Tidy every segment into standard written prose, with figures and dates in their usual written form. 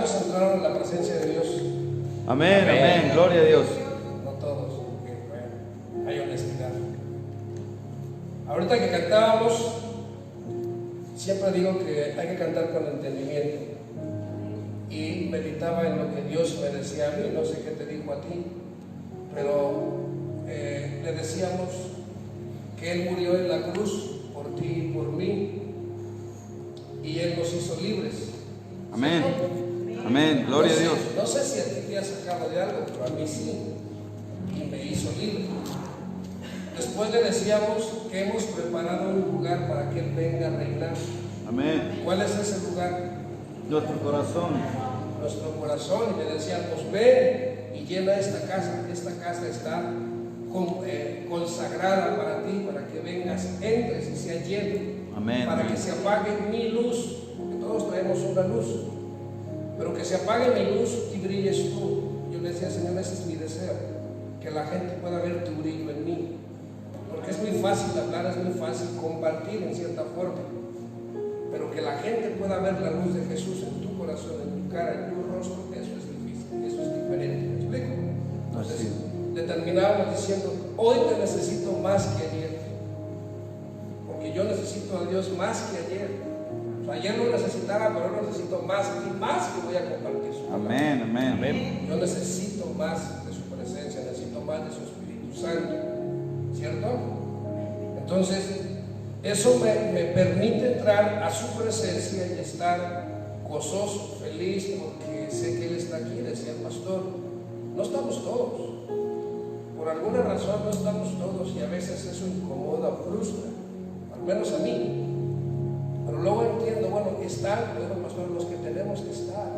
¿cuántos entraron en la presencia de Dios? Amén, amén, gloria a Dios. No todos, porque bueno, hay honestidad. Ahorita que cantábamos, siempre digo que hay que cantar con entendimiento. Y meditaba en lo que Dios me decía a mí, no sé qué te dijo a ti, pero le decíamos que Él murió en la cruz por ti y por mí, y Él nos hizo libres. Amén, amén, gloria a Dios. No sé si a ti te ha sacado de algo, pero a mí sí, y me hizo libre. Después le decíamos que hemos preparado un lugar para que Él venga a reinar. Amén. ¿Cuál es ese lugar? Nuestro corazón. Nuestro corazón. Y le decíamos, ven y llena esta casa. Esta casa está consagrada para ti, para que vengas, entres y sea lleno. Amén. Para Amén. que se apague mi luz, porque todos traemos una luz, pero que se apague mi luz y brilles tú. Yo le decía, Señor, ese es mi deseo, que la gente pueda ver tu brillo en mí, porque es muy fácil hablar, es muy fácil compartir en cierta forma, pero que la gente pueda ver la luz de Jesús en tu corazón, en tu cara, en tu rostro, eso es difícil, eso es diferente. ¿Me explico? Entonces, le terminábamos diciendo, hoy te necesito más que ayer, porque yo necesito a Dios más que ayer. O sea, ayer lo necesitaba, pero hoy lo necesito más y más que voy a compartir su palabra. Amén, amén, amén. Yo necesito más de su presencia, necesito más de su Espíritu Santo, ¿cierto? Entonces, eso me permite entrar a su presencia y estar gozoso, feliz, porque sé que Él está aquí, decía el pastor. No estamos todos, por alguna razón no estamos todos, y a veces eso incomoda o frustra, al menos a mí. Pero luego entiendo, bueno, están, bueno, pastor, los que tenemos que estar.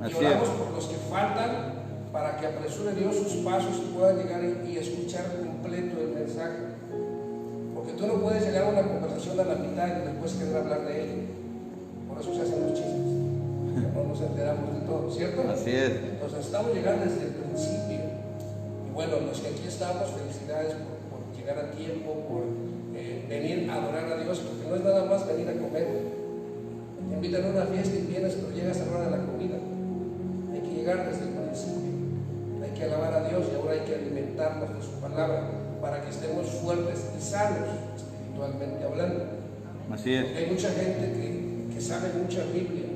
Y oramos por los que faltan para que apresure Dios sus pasos y puedan llegar y escuchar completo el mensaje. Porque tú no puedes llegar a una conversación a la mitad y después querer hablar de él. Por eso se hacen los chistes. No nos enteramos de todo, ¿cierto? Así es. Entonces estamos llegando desde el principio. Y bueno, los que aquí estamos, felicidades por llegar a tiempo, por venir a adorar a Dios, porque no es nada más venir a comer. Te invitan a una fiesta y vienes, pero llegas a la hora de la comida. Hay que llegar desde el principio. Hay que alabar a Dios y ahora hay que alimentarnos de su palabra para que estemos fuertes y sanos espiritualmente hablando. Así es. Porque hay mucha gente que sabe mucha Biblia,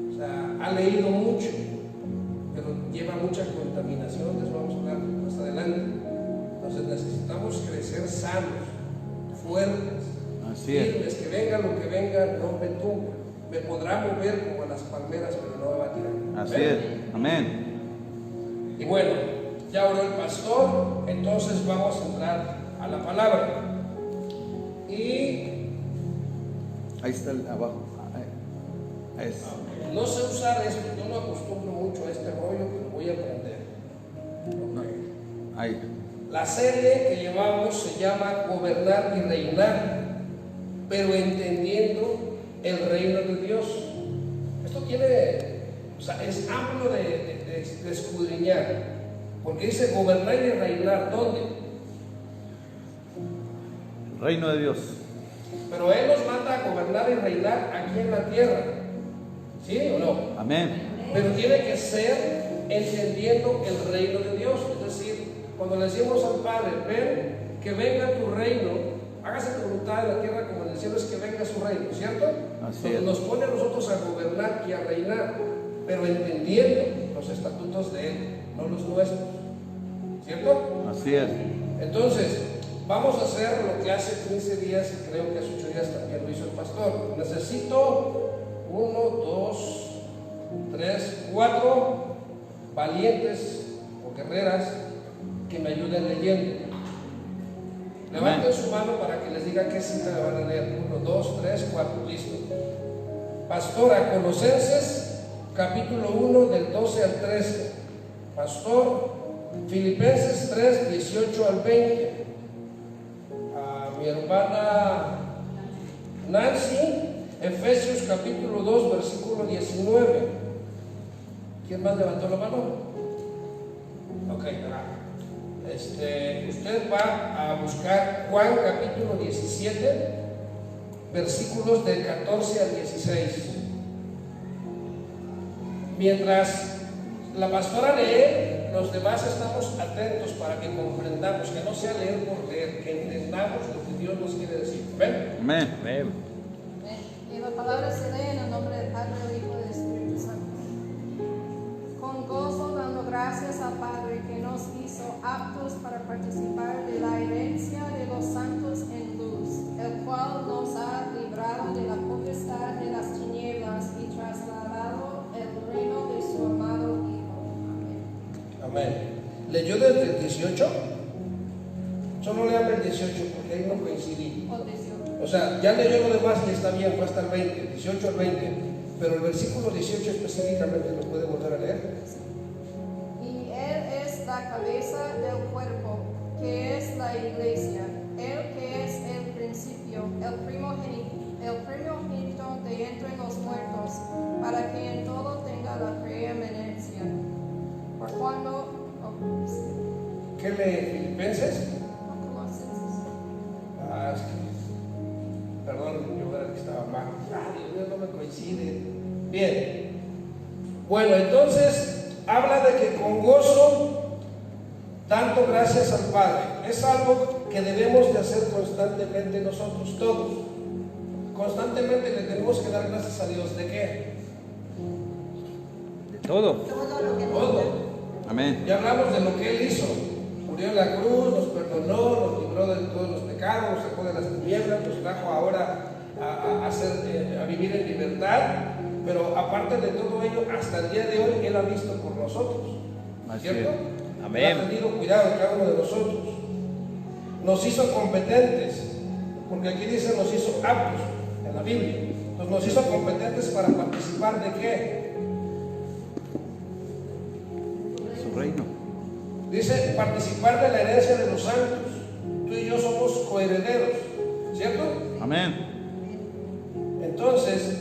o sea, ha leído mucho, pero lleva mucha contaminación. De eso vamos a hablar más adelante. Entonces necesitamos crecer sanos, fuertes, firmes, que venga lo que venga, no me tumba. Me podrá mover como las palmeras, pero no me va a tirar. Así es. Amén. Y bueno, ya oró el pastor, entonces vamos a entrar a la palabra. Y ahí está el abajo. Ahí es. no sé usar esto, yo no acostumbro mucho a este rollo, pero voy a aprender. Okay. Ahí. La serie que llevamos se llama Gobernar y Reinar, pero entendiendo el reino de Dios. Esto tiene, o sea, es amplio de escudriñar, porque dice gobernar y reinar, ¿dónde? Reino de Dios. Pero Él nos manda a gobernar y reinar aquí en la tierra, ¿sí o no? Amén. Pero tiene que ser entendiendo el reino de Dios, es decir, cuando le decimos al Padre, ven, que venga tu reino, hágase tu voluntad en la tierra como en el cielo, es que venga su reino, ¿cierto? Así es. Nos pone a nosotros a gobernar y a reinar, pero entendiendo los estatutos de Él, no los nuestros, ¿cierto? Así es. Entonces, vamos a hacer lo que hace 15 días y creo que hace 8 días también lo hizo el pastor. Necesito 1, 2, 3, 4 valientes o guerreras que me ayuden leyendo. Levanten su mano para que les diga qué cita le van a leer. 1, 2, 3, 4, listo. Pastora, Colosenses, capítulo 1, del 12 al 13. Pastor, Filipenses 3, 18 al 20. A mi hermana Nancy, Efesios capítulo 2, versículo 19. ¿Quién más levantó la mano? Ok, usted va a buscar Juan capítulo 17, versículos del 14 al 16. mientras la pastora lee, los demás estamos atentos para que comprendamos, que no sea leer por leer, que entendamos lo que Dios nos quiere decir. ¿Ven? Amén. Amén. Y la palabra se lee en el nombre del Padre, del Hijo y del Espíritu Santo. Con gozo dando gracias al Padre que nos hizo aptos para participar de la herencia de los santos en luz, el cual nos ha librado de la potestad de las tinieblas y trasladado el reino de su amado Hijo. Amén. Amén. ¿Leyó desde el 18? Solo lean el 18 porque ahí no coincidí. O 18. O sea, ya leyó lo demás y está bien, fue hasta el 20, 18 al 20. Pero el versículo 18 específicamente lo puede volver a leer. Y Él es la cabeza del cuerpo, que es la iglesia. Él que es el principio, el primogénito de entre los muertos, para que en todo tenga la preeminencia. Por cuando, ¿Qué lee? ¿Filipenses? Ah, es que, perdón, yo era el que estaba mal. Dios mío, no me coincide. Bien. Bueno, entonces habla de que con gozo, dando gracias al Padre. Es algo que debemos de hacer constantemente nosotros, todos. Constantemente le tenemos que dar gracias a Dios. ¿De qué? De todo. Todo. Amén. Ya hablamos de lo que Él hizo. Murió en la cruz, nos perdonó, nos libró de todos los pecados, nos sacó de las tinieblas, nos trajo ahora a vivir en libertad. Pero aparte de todo ello, hasta el día de hoy Él ha visto por nosotros. ¿Cierto? Amén. Él ha tenido cuidado de cada uno de nosotros. Nos hizo competentes, porque aquí dice nos hizo aptos en la Biblia. Entonces nos hizo competentes para participar de qué? Su reino. Dice participar de la herencia de los santos. Tú y yo somos coherederos, ¿cierto? Amén. Entonces,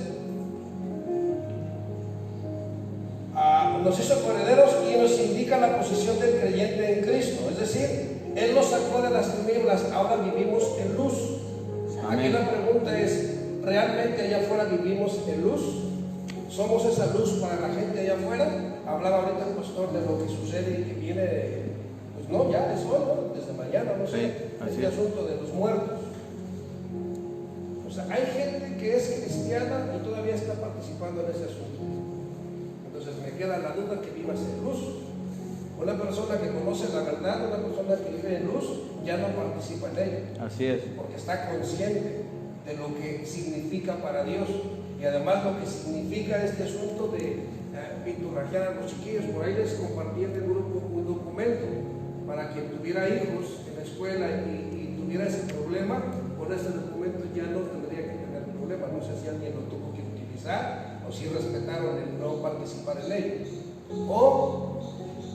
nos hizo coherederos y nos indica la posición del creyente en Cristo. Es decir, Él nos sacó de las tinieblas, ahora vivimos en luz. Amén. Aquí la pregunta es, ¿realmente allá afuera vivimos en luz? ¿Somos esa luz para la gente allá afuera? Hablaba ahorita el pastor de lo que sucede y que viene, pues no, ya es hoy, ¿no? Desde mañana, no sé, Sí, así este es. asunto de los muertos. O sea, hay gente que es cristiana y todavía está participando en ese asunto. Entonces me queda la duda que vivas en luz. Una persona que conoce la verdad, una persona que vive en luz, ya no participa en ella, Así es. porque está consciente de lo que significa para Dios y además lo que significa este asunto de pinturrajear a los chiquillos. Por ahí les compartí en el grupo un documento para quien tuviera hijos en la escuela y tuviera ese problema. Con ese documento ya no tendría que tener problema. No sé si alguien lo tuvo que utilizar o si respetaron el no participar en ello. O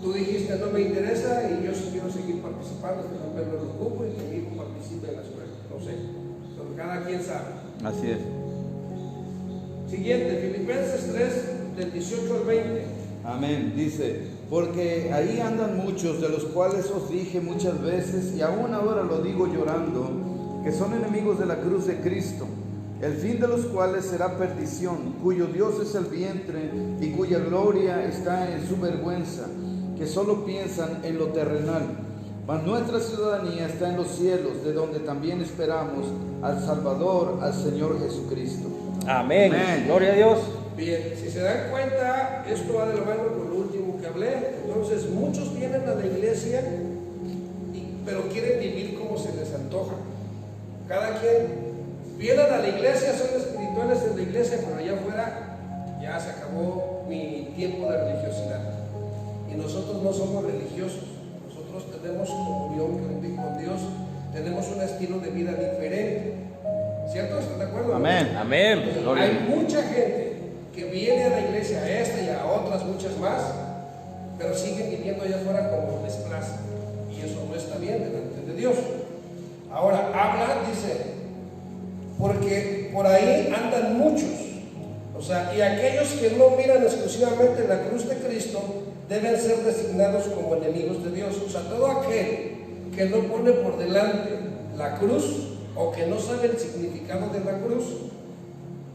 tú dijiste no me interesa y yo sí quiero seguir participando, pero me lo ocupo y que mi hijo participe en la escuela. No sé. Entonces, cada quien sabe. Así es. Siguiente, Filipenses 3, del 18 al 20. Amén. Dice, porque ahí andan muchos, de los cuales os dije muchas veces, y aún ahora lo digo llorando, que son enemigos de la cruz de Cristo, el fin de los cuales será perdición, cuyo Dios es el vientre y cuya gloria está en su vergüenza, que solo piensan en lo terrenal. Mas nuestra ciudadanía está en los cielos, de donde también esperamos al Salvador, al Señor Jesucristo. Amén. Amén. Gloria a Dios. Bien, si se dan cuenta, esto va de la mano con lo último que hablé. Entonces, muchos vienen a la iglesia, pero quieren vivir como se les antoja. Cada quien vienen a la iglesia, son espirituales en la iglesia, pero allá afuera ya se acabó mi tiempo de religiosidad. Y nosotros no somos religiosos, nosotros tenemos comunión con Dios, tenemos un estilo de vida diferente. ¿Cierto? ¿Están de acuerdo? Amén. Amén. Gloria. Hay mucha gente que viene a la iglesia, a esta y a otras muchas más, pero siguen viviendo allá afuera como les place. Y eso no está bien delante de Dios. Ahora, habla, dice, porque por ahí andan muchos. O sea, y aquellos que no miran exclusivamente la cruz de Cristo deben ser designados como enemigos de Dios. O sea, todo aquel que no pone por delante la cruz o que no sabe el significado de la cruz,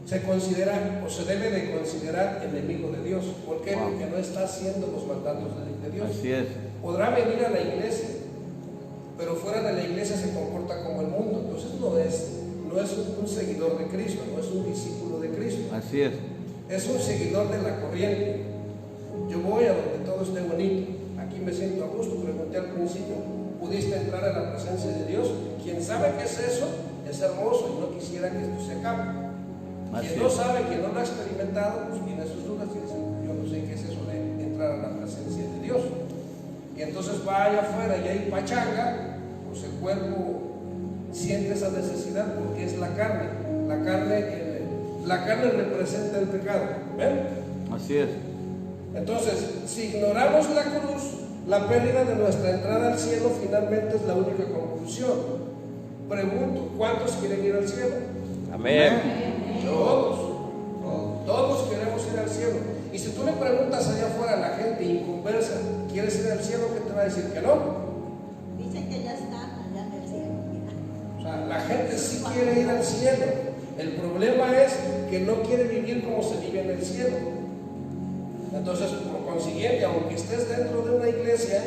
se considera o se debe de considerar enemigo de Dios. ¿Por qué? Wow. Porque no está haciendo los mandatos de Dios. Así es. Podrá venir a la iglesia, pero fuera de la iglesia se comporta como el mundo. Entonces no es un seguidor de Cristo, no es un discípulo de Cristo. Así es. Es un seguidor de la corriente. Yo voy a donde todo esté bonito. Aquí me siento a gusto. Pregunté al principio, ¿pudiste entrar a la presencia de Dios? Quien sabe qué es eso, es hermoso y no quisiera que esto se acabe. Quien no sabe, quien no lo ha experimentado, pues tiene sus dudas y dice, yo no sé qué es eso de entrar a la presencia de Dios. Y entonces va allá afuera y hay pachanga, pues el cuerpo siente esa necesidad porque es la carne. La carne representa el pecado. ¿Ven? Así es. Entonces, si ignoramos la cruz, la pérdida de nuestra entrada al cielo finalmente es la única conclusión. Pregunto, ¿cuántos quieren ir al cielo? Amén. Todos queremos ir al cielo. Y si tú le preguntas allá afuera a la gente inconversa, ¿quieres ir al cielo? ¿Qué te va a decir? Que no. Dicen que ya están allá en el cielo. O sea, la gente sí quiere ir al cielo. El problema es que no quiere vivir como se vive en el cielo. Entonces, por consiguiente, aunque estés dentro de una iglesia,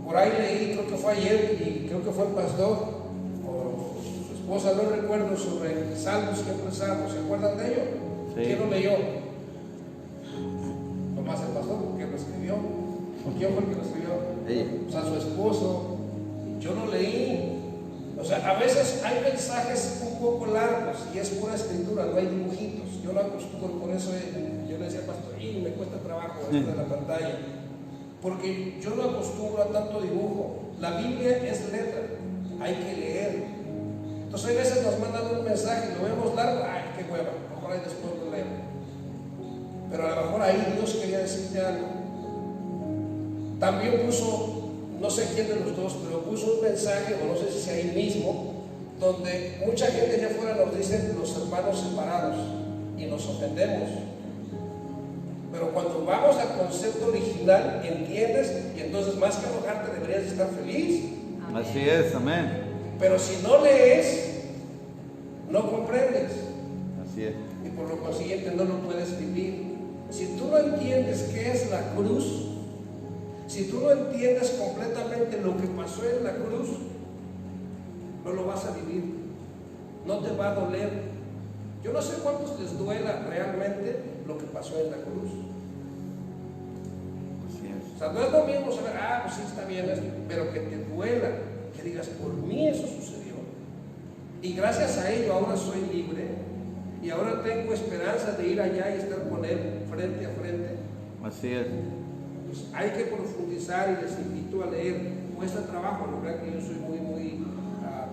por ahí leí, creo que fue ayer, y creo que fue el pastor, o su esposa, no recuerdo, sobre salmos que empezamos. ¿Se acuerdan de ello? Sí. ¿Quién lo leyó? Nomás el pastor, porque lo escribió. ¿Quién fue el que lo escribió? Ella. O sea, su esposo. Yo lo leí. O sea, a veces hay mensajes un poco largos y es pura escritura, no hay dibujitos. Yo lo acostumbro, por eso yo le decía al pastor, y me cuesta trabajo esto de la pantalla. Porque yo no acostumbro a tanto dibujo. La Biblia es letra, hay que leer. Entonces, hay veces nos mandan un mensaje, lo vemos largo, ay, qué hueva, a lo mejor ahí después lo leo. Pero a lo mejor ahí Dios quería decirte algo. También puso, no sé quién de los dos, pero puso un mensaje, o no sé si sea ahí mismo, donde mucha gente allá afuera nos dice los hermanos separados y nos ofendemos. Pero cuando vamos al concepto original, entiendes, y entonces más que enojarte deberías estar feliz. Así es, amén. Pero si no lees, no comprendes. Así es. Y por lo consiguiente no lo puedes vivir. Si tú no entiendes qué es la cruz, si tú no entiendes completamente lo que pasó en la cruz, no lo vas a vivir, no te va a doler. Yo no sé cuántos les duela realmente lo que pasó en la cruz. Así es. O sea, no es lo mismo saber, pues sí está bien esto, pero que te duela, que digas, por mí eso sucedió. Y gracias a ello ahora soy libre y ahora tengo esperanza de ir allá y estar con Él frente a frente. Así es. Pues hay que profundizar y les invito a leer. Cuesta trabajo, no crean que yo soy muy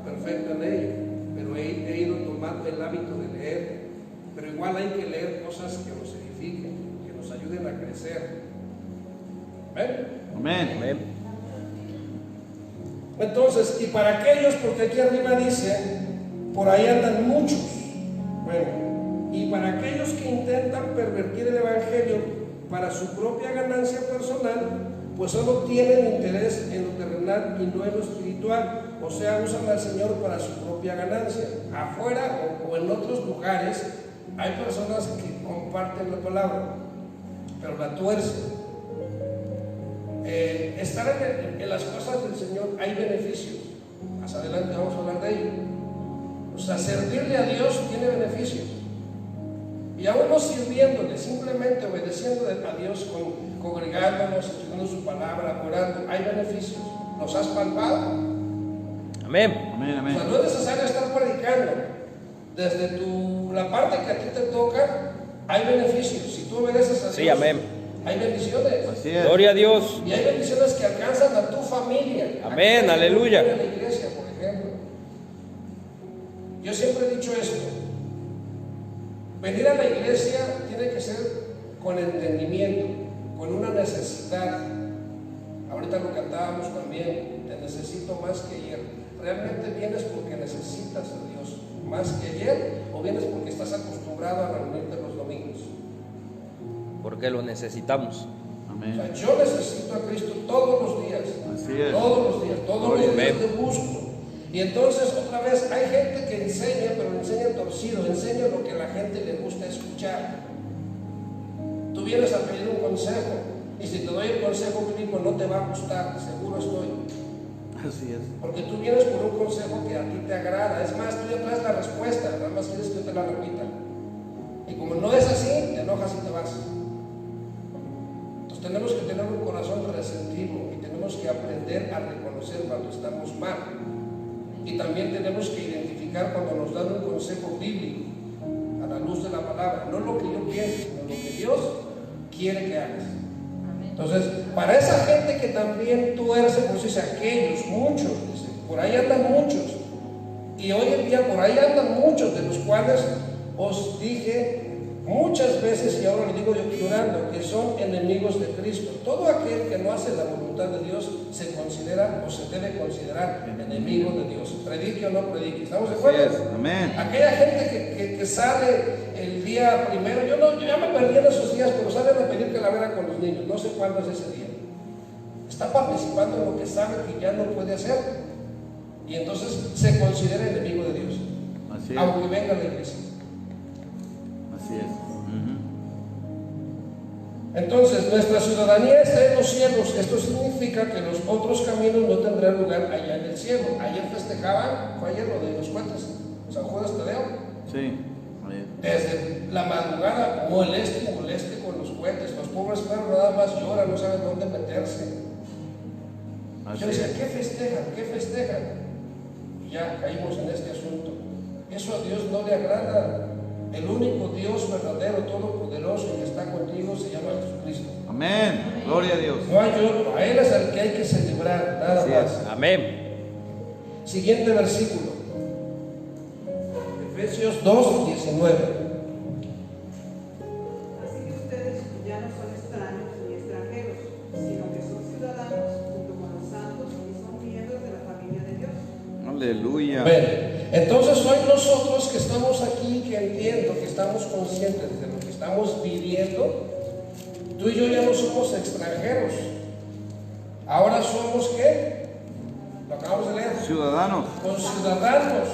perfecto en ello, pero he ido tomando el hábito de leer. Pero igual hay que leer cosas que nos edifiquen, que nos ayuden a crecer. ¿Ven? Amén. Amén. Entonces, y para aquellos, porque aquí arriba dice, por ahí andan muchos. Bueno, y para aquellos que intentan pervertir el evangelio para su propia ganancia personal, pues solo tienen interés en lo terrenal y no en lo espiritual. O sea, usan al Señor para su propia ganancia. Afuera o en otros lugares hay personas que comparten la palabra, pero la tuercen. Estar en las cosas del Señor hay beneficios. Más adelante vamos a hablar de ello. O sea, servirle a Dios tiene beneficios. Y aún no sirviéndole, simplemente obedeciendo a Dios, congregándonos, estudiando su palabra, orando, hay beneficios. ¿Los has palpado? Amén. Amén, O amén. sea, no es necesario estar predicando. Desde la parte que a ti te toca, hay beneficios. Si tú obedeces a Dios, Sí, amén. hay bendiciones. Así es. Gloria a Dios. Y hay bendiciones que alcanzan a tu familia. Amén, A aleluya. En la iglesia, por ejemplo. Yo siempre he dicho esto. Venir a la iglesia tiene que ser con entendimiento, con una necesidad. Ahorita lo cantábamos también, te necesito más que ayer. ¿Realmente vienes porque necesitas a Dios más que ayer o vienes porque estás acostumbrado a reunirte los domingos? Porque lo necesitamos. O Amén. sea, yo necesito a Cristo todos los días. Así es. Todos los días te busco. Y entonces otra vez hay gente que enseña, pero enseña torcido, enseña lo que a la gente le gusta escuchar. Tú vienes a pedir un consejo y si te doy el consejo bíblico no te va a gustar, seguro estoy. Así es. Porque tú vienes por un consejo que a ti te agrada. Es más, tú ya traes la respuesta, nada más quieres que yo te la repita. Y como no es así, te enojas y te vas. Entonces tenemos que tener un corazón resentivo y tenemos que aprender a reconocer cuando estamos mal. Y también tenemos que identificar cuando nos dan un consejo bíblico a la luz de la palabra, no lo que yo pienso, sino lo que Dios quiere que hagas. Entonces, para esa gente que también tuerce, pues dice aquellos, muchos, dice, por ahí andan muchos. Y hoy en día por ahí andan muchos, de los cuales os dije muchas veces, y ahora le digo yo llorando, que son enemigos de Cristo. Todo aquel que no hace la voluntad de Dios se considera o se debe considerar enemigo de Dios. Predique o no predique. ¿Estamos de acuerdo? Así es. Amén. Aquella gente que sale el día primero, yo ya me perdí en esos días, pero salen a pedir calavera con los niños. No sé cuándo es ese día. Está participando en lo que sabe que ya no puede hacer. Y entonces se considera enemigo de Dios. Así es. Aunque venga a la iglesia. Así es. Entonces, nuestra ciudadanía está en los cielos. Esto significa que los otros caminos no tendrán lugar allá en el cielo. Ayer festejaban, fue ayer lo de los cohetes, San Judas Tadeo. Sí. Amén. Desde la madrugada, moleste con los cohetes. Los pobres perros nada más lloran, no saben dónde meterse. Así Yo decía, es. ¿qué festejan? ¿Qué festejan? Y ya caímos en este asunto. Eso a Dios no le agrada. El único Dios verdadero, todopoderoso y que está contigo se llama Jesucristo. Amén. Gloria a Dios. No hay otro, a Él es al que hay que celebrar, nada Así más. es. Amén. Siguiente versículo. Efesios 2:19. Así que ustedes ya no son extraños ni extranjeros, sino que son ciudadanos junto con los santos y son miembros de la familia de Dios. Aleluya. Amén. Entonces hoy nosotros que estamos aquí, que entiendo, que estamos conscientes de lo que estamos viviendo, tú y yo ya no somos extranjeros. Ahora somos ¿qué? Lo acabamos de leer. Ciudadanos. Conciudadanos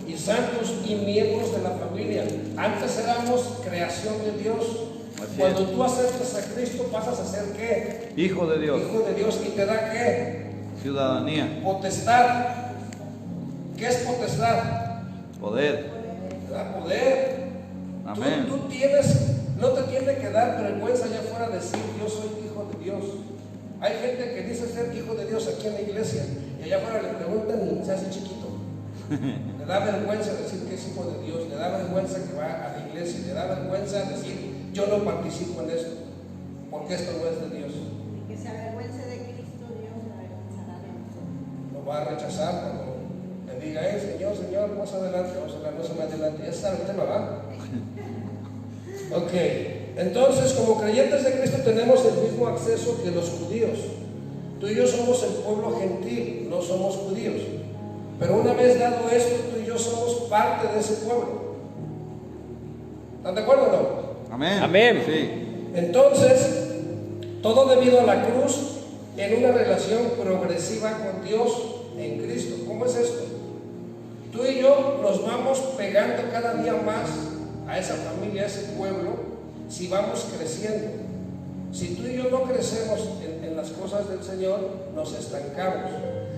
Y santos y miembros de la familia. Antes éramos creación de Dios. Así Cuando es. tú aceptas a Cristo pasas a ser ¿qué? Hijo de Dios. Hijo de Dios y te da ¿qué? Ciudadanía. Potestad. ¿Qué es potestad? Poder. Te da poder. Amén. Tú tienes, no te tiene que dar vergüenza allá afuera decir yo soy hijo de Dios. Hay gente que dice ser hijo de Dios aquí en la iglesia y allá afuera le preguntan y se hace chiquito. Le da vergüenza decir que es hijo de Dios, le da vergüenza que va a la iglesia, le da vergüenza decir yo no participo en esto, porque esto no es de Dios. que se avergüence de Cristo, Dios se avergonzará de nosotros. Lo va a rechazar cuando le diga, Señor, más adelante, vamos a hablar más adelante, ya sabe el tema, ¿va? Ok, entonces como creyentes de Cristo tenemos el mismo acceso que los judíos. Tú y yo somos el pueblo gentil, no somos judíos. Pero una vez dado esto, tú y yo somos parte de ese pueblo. ¿Están de acuerdo o no? Amén. Amén. Sí. Entonces, todo debido a la cruz en una relación progresiva con Dios en Cristo. ¿Cómo es esto? Tú y yo nos vamos pegando cada día más a esa familia, a ese pueblo, si vamos creciendo. Si tú y yo no crecemos en las cosas del Señor, nos estancamos.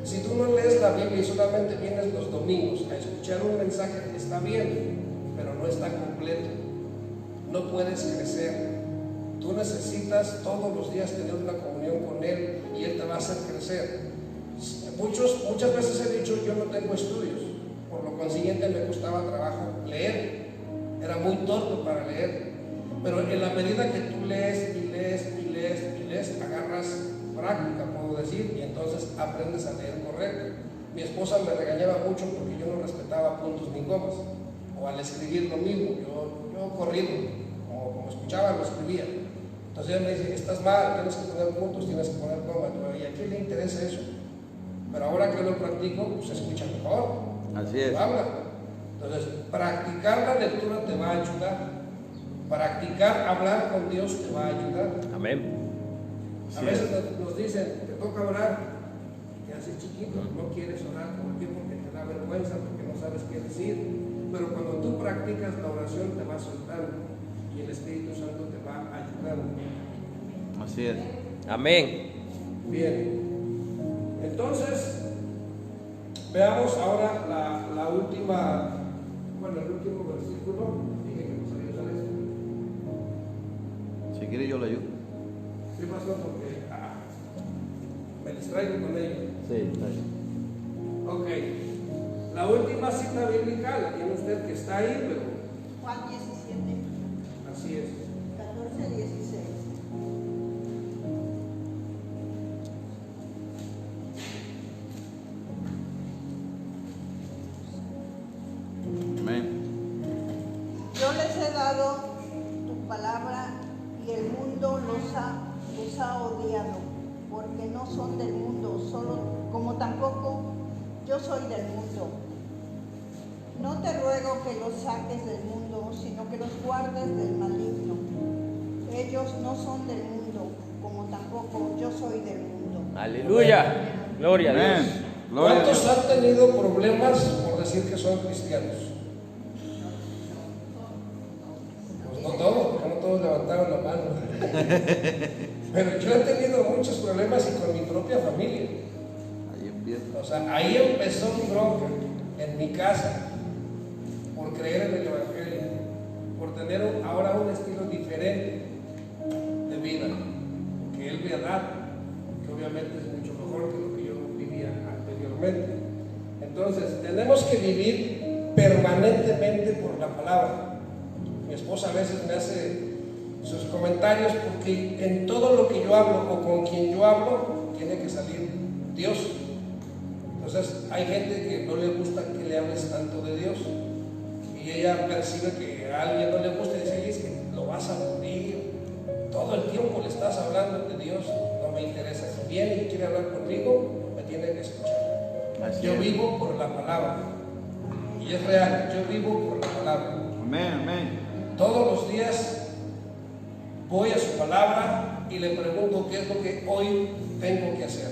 Si tú no lees la Biblia y solamente vienes los domingos a escuchar un mensaje, está bien, pero no está completo. No puedes crecer. Tú necesitas todos los días tener una comunión con Él y Él te va a hacer crecer. Muchas veces he dicho, yo no tengo estudios, por lo consiguiente me costaba trabajo leer. Era muy torpe para leer. Pero en la medida que tú lees y lees y lees y lees, agarras práctica, puedo decir, y entonces aprendes a leer correcto. Mi esposa me regañaba mucho porque yo no respetaba puntos ni comas, o al escribir lo mismo, yo corrido, como escuchaba, lo escribía. Entonces ella me dice, estás mal, tienes que poner puntos, tienes que poner comas. ¿Y a quién le interesa eso? Pero ahora que lo practico, pues se escucha mejor. Así es. Habla. Entonces, practicar la lectura te va a ayudar. Practicar hablar con Dios te va a ayudar. Amén. A veces nos dicen, te toca orar, y haces chiquito, no quieres orar. ¿Por qué? Porque te da vergüenza, porque no sabes qué decir. Pero cuando tú practicas la oración te va soltando y el Espíritu Santo te va ayudando. Así es. Amén. Bien, entonces veamos ahora la última, bueno, el último versículo. Dije que no sabía usar esto. Si quiere yo le ayudo. ¿Qué pasó? Porque me distraigo con ello. Sí, está bien. Ok, la última cita bíblica la tiene usted que está ahí, pero Juan 17, así es. 14 a 16. Amén. Yo les he dado tu palabra y el mundo los ha odiado, porque no son del mundo, solo como tampoco yo soy del mundo. No te ruego que los saques del mundo, sino que los guardes del maligno. Ellos no son del mundo, como tampoco yo soy del mundo. Aleluya. Gloria a Dios. Amén. Gloria a ¿Cuántos Dios. han tenido problemas por decir que son cristianos? Pues no todos, porque no todos levantaron la mano. Pero yo he tenido muchos problemas y con mi propia familia. Ahí empieza. O sea, ahí empezó mi bronca, en mi casa, por creer en el Evangelio, por tener ahora un estilo diferente de vida que Él me ha dado, que obviamente es mucho mejor que lo que yo vivía anteriormente. Entonces, tenemos que vivir permanentemente por la palabra. Mi esposa a veces me hace sus comentarios porque en todo lo que yo hablo o con quien yo hablo, tiene que salir Dios. Entonces, hay gente que no le gusta que le hables tanto de Dios y ella percibe que a alguien no le gusta y dice: "Oye, es que lo vas a morir, todo el tiempo le estás hablando de Dios, no me interesa. Si viene y quiere hablar conmigo, me tiene que escuchar". Así Yo es. vivo por la palabra y es real, yo vivo por la palabra. Amén, amén. Todos los días voy a su palabra y le pregunto qué es lo que hoy tengo que hacer.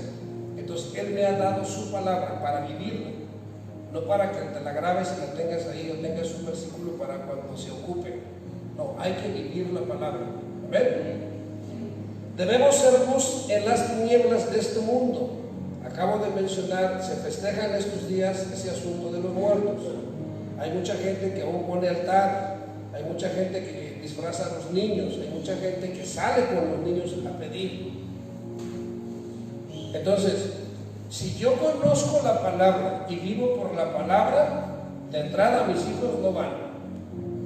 Entonces Él me ha dado su palabra para vivirla, no para que te la grabes y la tengas ahí o tengas un versículo para cuando se ocupe. No, hay que vivir la palabra. ¿Ven? Debemos ser luz en las tinieblas de este mundo. Acabo de mencionar, se festeja en estos días ese asunto de los muertos. Hay mucha gente que aún pone altar, hay mucha gente que disfraza a los niños, hay mucha gente que sale con los niños a pedir. Entonces, si yo conozco la palabra y vivo por la palabra, de entrada mis hijos no van.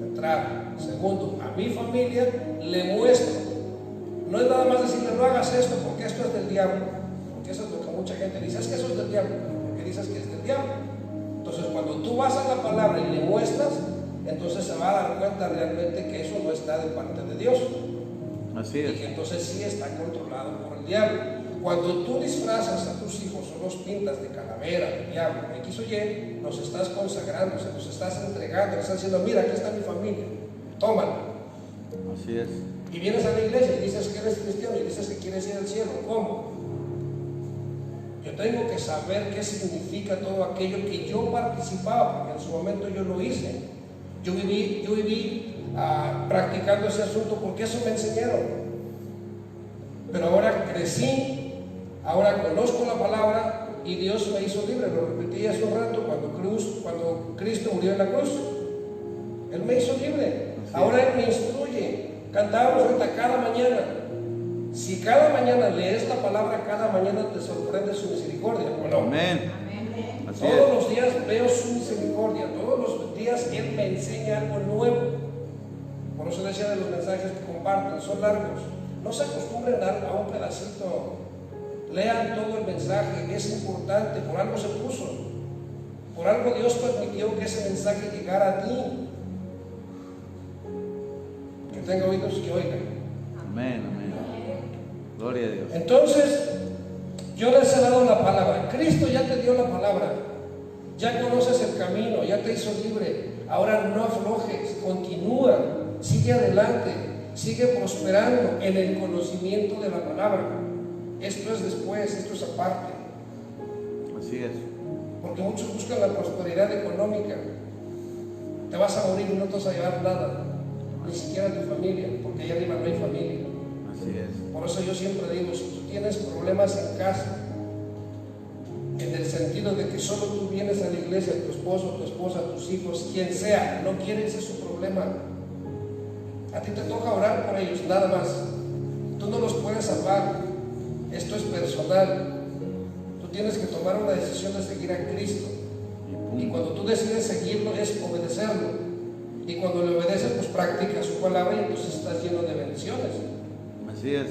De entrada. Segundo, a mi familia le muestro. No es nada más decirle: "No hagas esto porque esto es del diablo". Porque eso es lo que mucha gente dice: "Es que eso es del diablo". Porque dices que es del diablo. Entonces, cuando tú vas a la palabra y le muestras, entonces se va a dar cuenta realmente que eso no está de parte de Dios. Así Y es. que entonces sí está controlado por el diablo. Cuando tú disfrazas a tus hijos o los pintas de calavera, de diablo, X o Y, los estás consagrando, se los estás entregando, les estás diciendo: "Mira, aquí está mi familia, tómala". Así es. Y vienes a la iglesia y dices que eres cristiano y dices que quieres ir al cielo. ¿Cómo? Yo tengo que saber qué significa todo aquello que yo participaba, porque en su momento yo lo hice. Yo viví practicando ese asunto porque eso me enseñaron. Pero ahora crecí, ahora conozco la palabra y Dios me hizo libre. Lo repetí hace un rato cuando Cristo murió en la cruz. Él me hizo libre. Ahora Él me instruye. Cantábamos ahorita cada mañana. Si cada mañana lees la palabra, cada mañana te sorprende su misericordia, ¿o no? Amén. Así Todos es. los días veo su misericordia, todos los días Él me enseña algo nuevo. Por eso decía de los mensajes que comparten, son largos. No se acostumbren a un pedacito, lean todo el mensaje, es importante, por algo se puso, por algo Dios permitió que ese mensaje llegara a ti. Que tenga oídos que oigan. Amén, amén. Gloria a Dios. Entonces, yo les he dado la palabra. Cristo ya te dio la palabra. Ya conoces el camino, ya te hizo libre. Ahora no aflojes, continúa, sigue adelante, sigue prosperando en el conocimiento de la palabra. Esto es después, esto es aparte. Así es. Porque muchos buscan la prosperidad económica. Te vas a morir y no te vas a llevar nada, ni siquiera tu familia, porque allá arriba no hay familia. Así es. Por eso yo siempre digo, si tú tienes problemas en casa, en el sentido de que solo tú vienes a la iglesia, tu esposo, tu esposa, tus hijos, quien sea, no quiere, ese es su problema. A ti te toca orar por ellos, nada más. Tú no los puedes salvar. Esto es personal. Tú tienes que tomar una decisión de seguir a Cristo. Y cuando tú decides seguirlo es obedecerlo. Y cuando le obedeces, pues practicas su palabra y entonces estás lleno de bendiciones. Así es.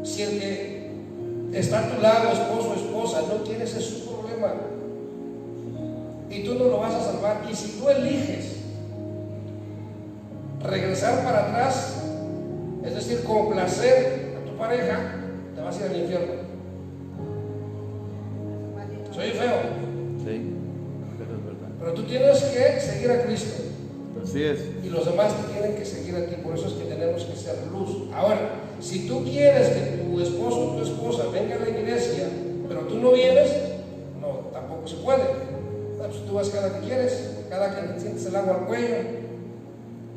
Si el que está a tu lado, esposo o esposa, no quiere, ese es su problema. Y tú no lo vas a salvar. Y si tú eliges regresar para atrás, es decir, complacer a tu pareja, te vas a ir al infierno. Soy feo. Sí, pero es verdad. Pero tú tienes que seguir a Cristo. Así es. Y los demás te tienen que seguir a ti. Por eso es que tenemos que ser luz. Ahora, si tú quieres que tu esposo o tu esposa venga a la iglesia, pero tú no vienes, no, tampoco se puede. Pues tú vas cada que quieres, cada que te sientes el agua al cuello,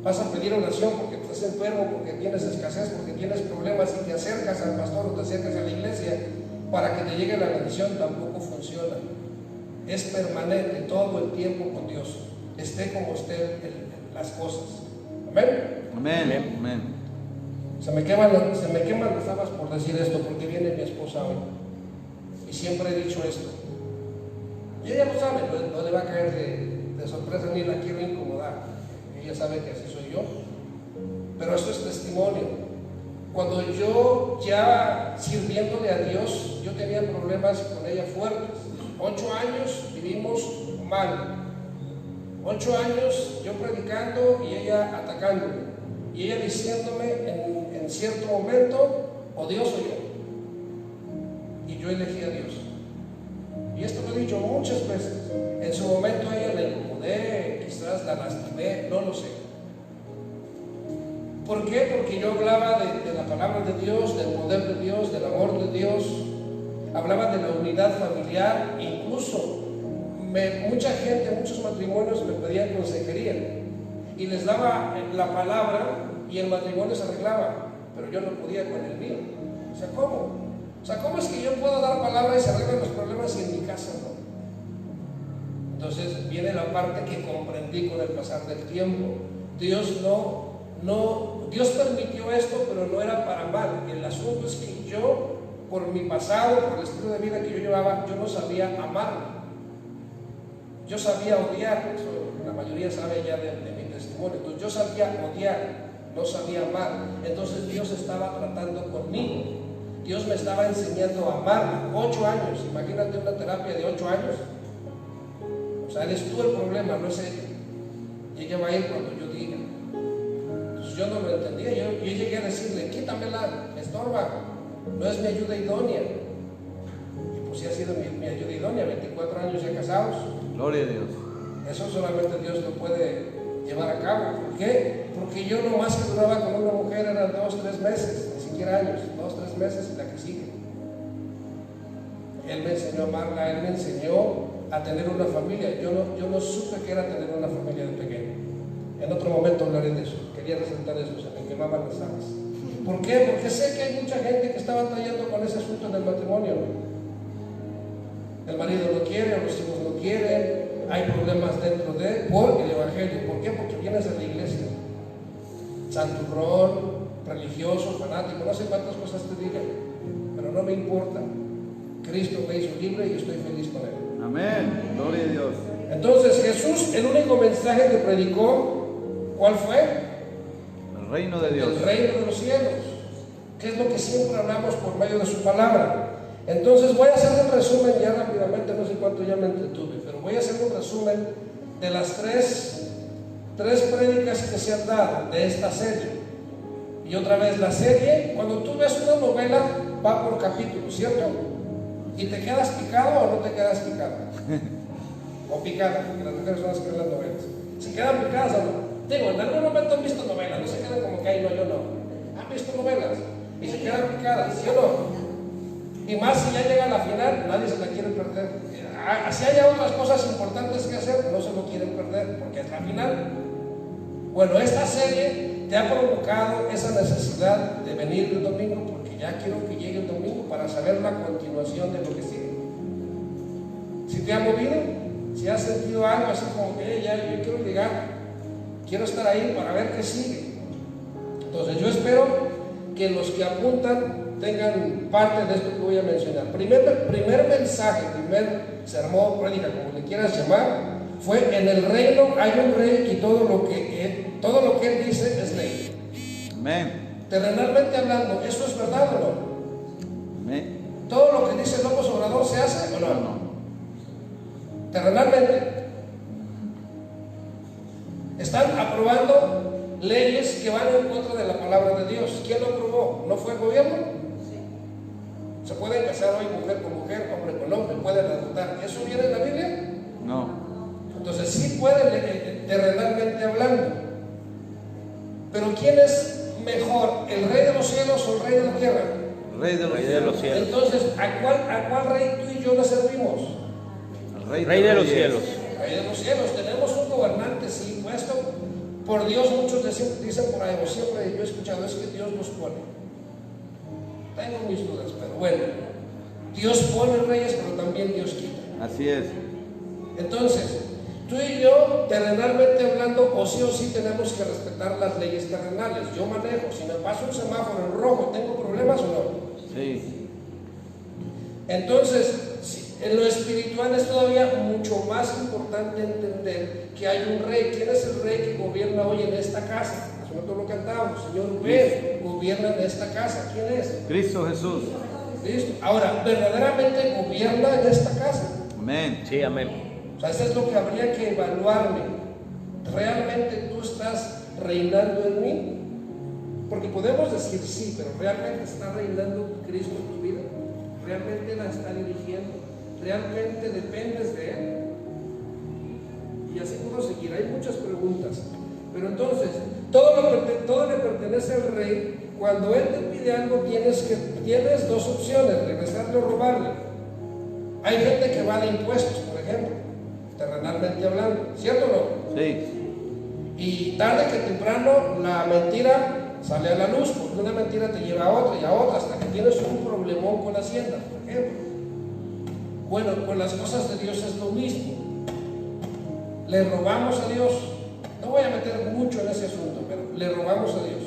vas a pedir oración porque estás enfermo, porque tienes escasez, porque tienes problemas y te acercas al pastor o te acercas a la iglesia para que te llegue la bendición, tampoco funciona. Es permanente todo el tiempo con Dios, esté como esté las cosas. Amén. Amén. Amén. Se me queman las habas por decir esto, porque viene mi esposa hoy. Y siempre he dicho esto. Y ella lo sabe, no le va a caer de sorpresa ni la quiero incomodar. Ella sabe que así soy yo. Pero esto es testimonio. Cuando yo ya sirviéndole a Dios, yo tenía problemas con ella fuertes. 8 años vivimos mal. 8 años yo predicando y ella atacándome. Y ella diciéndome en cierto momento, o Dios o yo. Y yo elegí a Dios. Y esto lo he dicho muchas veces. En su momento a ella la incomodé, quizás la lastimé, no lo sé. ¿Por qué? Porque yo hablaba de la palabra de Dios, del poder de Dios, del amor de Dios. Hablaba de la unidad familiar. Incluso mucha gente, muchos matrimonios me pedían consejería. Y les daba la palabra y el matrimonio se arreglaba. Pero yo no podía con el mío. O sea, ¿cómo? O sea, ¿cómo es que yo puedo dar palabra y se arreglan los problemas y en mi casa no? Entonces viene la parte que comprendí con el pasar del tiempo. Dios Dios permitió esto, pero no era para mal. El asunto es que yo, por mi pasado, por el estilo de vida que yo llevaba, yo no sabía amar. Yo sabía odiar, eso la mayoría sabe ya de mi testimonio. Entonces yo sabía odiar, no sabía amar. Entonces Dios estaba tratando conmigo. Dios me estaba enseñando a amar. 8 años, imagínate una terapia de 8 años. O sea, eres tú el problema, no es ella. Y ella va a ir cuando yo diga. Entonces yo no lo entendía. Yo llegué a decirle, quítamela, me estorba. No es mi ayuda idónea. Y pues sí ha sido mi ayuda idónea, 24 años ya casados. Gloria a Dios. Eso solamente Dios lo puede llevar a cabo. ¿Por qué? Porque yo nomás que duraba con una mujer eran 2, 3 meses, ni siquiera años, 2, 3 meses y la que sigue. Él me enseñó a amarla, Él me enseñó a tener una familia. Yo no supe que era tener una familia de pequeño. En otro momento hablaré de eso. Quería resaltar eso, se me quemaban las habas. ¿Por qué? Porque sé que hay mucha gente que está batallando con ese asunto en el matrimonio. El marido no quiere, o los hijos no quieren, hay problemas dentro por el evangelio. ¿Por qué? Porque vienes a la iglesia. Santurrón, religioso, fanático, no sé cuántas cosas te digan, pero no me importa. Cristo me hizo libre y yo estoy feliz con Él. Amén. Gloria a Dios. Entonces Jesús, el único mensaje que predicó, ¿cuál fue? El reino de Dios. El reino de los cielos, que es lo que siempre hablamos por medio de su palabra. Entonces voy a hacer un resumen ya rápidamente, no sé cuánto ya me entretuve, pero voy a hacer un resumen de las tres prédicas que se han dado de esta serie. Y otra vez, la serie, cuando tú ves una novela, va por capítulos, ¿cierto? Y te quedas picado o no te quedas picado. O picada, porque las mujeres son las que ven las novelas. Si quedan picadas o no. Digo, en algún momento han visto novelas, no se quedan como que ahí no, yo no. Han visto novelas y se quedan picadas, ¿sí o no? Y más si ya llega a la final, nadie se la quiere perder. Si haya otras cosas importantes que hacer, no se lo quieren perder, porque es la final. Bueno, esta serie te ha provocado esa necesidad de venir el domingo, porque ya quiero que llegue el domingo para saber la continuación de lo que sigue. Si te ha movido, si has sentido algo así como que ya yo quiero llegar, quiero estar ahí para ver qué sigue. Entonces yo espero que los que apuntan tengan parte de esto que voy a mencionar. Primer mensaje, primer sermón, prédica, como le quieras llamar, fue: en el reino hay un rey y todo lo que él dice es ley. Amén. Terrenalmente hablando, ¿eso es verdad o no? Amén. ¿Todo lo que dice López Obrador se hace o no? No. Terrenalmente están aprobando leyes que van en contra de la palabra de Dios. ¿Quién lo aprobó? ¿No fue el gobierno? Sí. Se pueden casar hoy mujer con mujer, hombre con hombre, pueden adoptar. ¿Eso viene en la Biblia? No. Entonces sí pueden, terrenalmente hablando. Pero ¿quién es mejor, el rey de los cielos o el rey de la tierra? Rey de los Rey de los cielos. Entonces, ¿a cuál rey tú y yo le servimos? Rey de los cielos. Rey de los cielos. Tenemos un gobernante, sí, puesto por Dios. Muchos dicen por ahí, o siempre yo he escuchado, es que Dios los pone. Tengo mis dudas, pero bueno, Dios pone reyes, pero también Dios quita. Así es. Entonces, tú y yo, terrenalmente hablando, o sí tenemos que respetar las leyes terrenales. Yo manejo, si me paso un semáforo en rojo, ¿tengo problemas o no? Sí. Entonces, en lo espiritual es todavía mucho más importante entender que hay un rey. ¿Quién es el rey que gobierna hoy en esta casa? Nosotros lo cantamos, Señor, ven, gobierna en esta casa. ¿Quién es? Cristo Jesús. Cristo. Ahora, ¿verdaderamente gobierna en esta casa? Amén. Sí, amén. O sea, eso es lo que habría que evaluarme. ¿Realmente tú estás reinando en mí? Porque podemos decir sí, pero ¿realmente está reinando Cristo en tu vida? ¿Realmente la está dirigiendo? ¿Realmente dependes de Él? Y así puedo seguir. Hay muchas preguntas. Pero entonces, todo le pertenece al rey. Cuando Él te pide algo, tienes dos opciones: regresarle o robarle. Hay gente que va de impuestos, por ejemplo, terrenalmente hablando, ¿cierto o no? Sí. Y tarde que temprano la mentira sale a la luz, porque una mentira te lleva a otra y a otra, hasta que tienes un problemón con Hacienda, por ejemplo. Bueno, con las cosas de Dios es lo mismo. Le robamos a Dios. No voy a meter mucho en ese asunto, pero le robamos a Dios.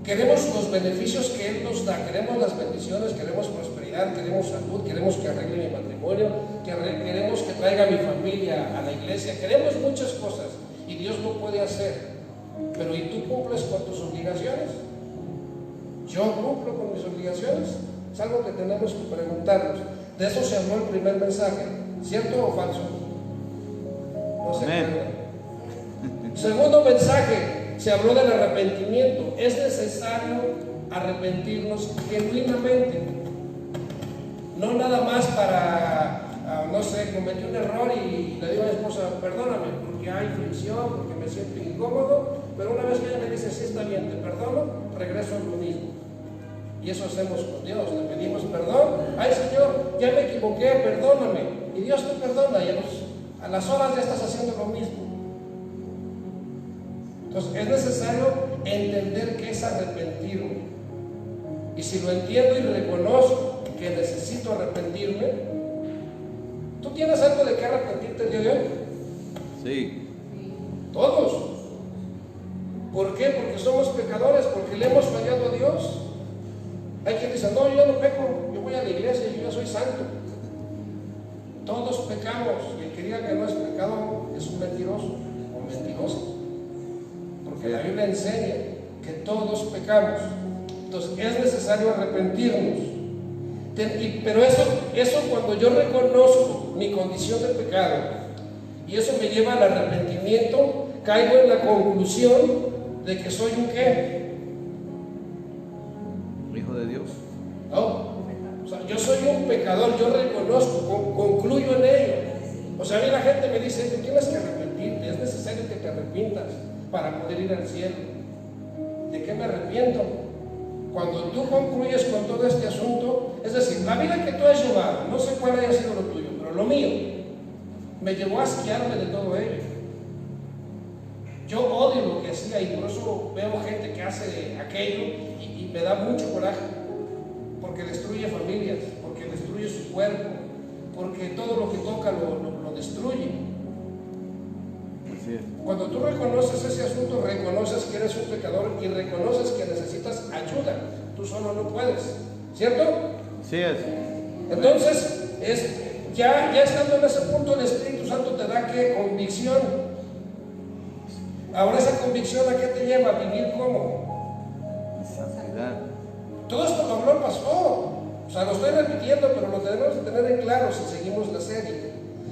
Queremos los beneficios que Él nos da, queremos las bendiciones, queremos prosperidad, queremos salud, queremos que arregle mi matrimonio, queremos que traiga a mi familia a la iglesia, queremos muchas cosas y Dios lo puede hacer. Pero ¿y tú cumples con tus obligaciones? ¿Yo cumplo con mis obligaciones? Es algo que tenemos que preguntarnos. De eso se habló el primer mensaje, ¿cierto o falso? No se acuerdan. Segundo mensaje, se habló del arrepentimiento. Es necesario arrepentirnos genuinamente, no nada más para, no sé, cometí un error y le digo a mi esposa, perdóname porque hay fricción, porque me siento incómodo, pero una vez que ella me dice, sí, está bien, te perdono, regreso a lo mismo. Y eso hacemos con Dios, le pedimos perdón. Ay, Señor, ya me equivoqué, perdóname. Y Dios te perdona, y a las horas ya estás haciendo lo mismo. Entonces es necesario entender qué es arrepentirme. Y si lo entiendo y reconozco que necesito arrepentirme, ¿tú tienes algo de qué arrepentirte el día de hoy? Sí. Todos. ¿Por qué? Porque somos pecadores, porque le hemos fallado a Dios. Hay quien dice, no, yo no peco, yo voy a la iglesia y yo ya soy santo. Todos pecamos, y el que diga que no es pecado es un mentiroso o mentirosa. Porque la Biblia enseña que todos pecamos. Entonces es necesario arrepentirnos. Pero eso cuando yo reconozco mi condición de pecado y eso me lleva al arrepentimiento, caigo en la conclusión de que soy un ¿qué? Hijo de Dios. No, o sea, yo soy un pecador, yo reconozco, concluyo en ello. O sea, a mí la gente me dice, tú tienes que arrepentirte, es necesario que te arrepientas para poder ir al cielo. ¿De qué me arrepiento? Cuando tú concluyes con todo este asunto, es decir, la vida que tú has llevado, no sé cuál haya sido lo tuyo, pero lo mío, me llevó a asquearme de todo ello. Yo odio lo que hacía y por eso veo gente que hace aquello y me da mucho coraje, porque destruye familias, porque destruye su cuerpo, porque todo lo que toca lo destruye. Cuando tú reconoces ese asunto, reconoces que eres un pecador y reconoces que necesitas ayuda. Tú solo no puedes, ¿cierto? Así es. Entonces, ya estando en ese punto, el Espíritu Santo te da ¿qué? Convicción. Ahora esa convicción, ¿a qué te lleva? A vivir ¿cómo? Santidad. Todo esto lo habló el pastor. O sea, lo estoy repitiendo, pero lo tenemos que tener en claro si seguimos la serie.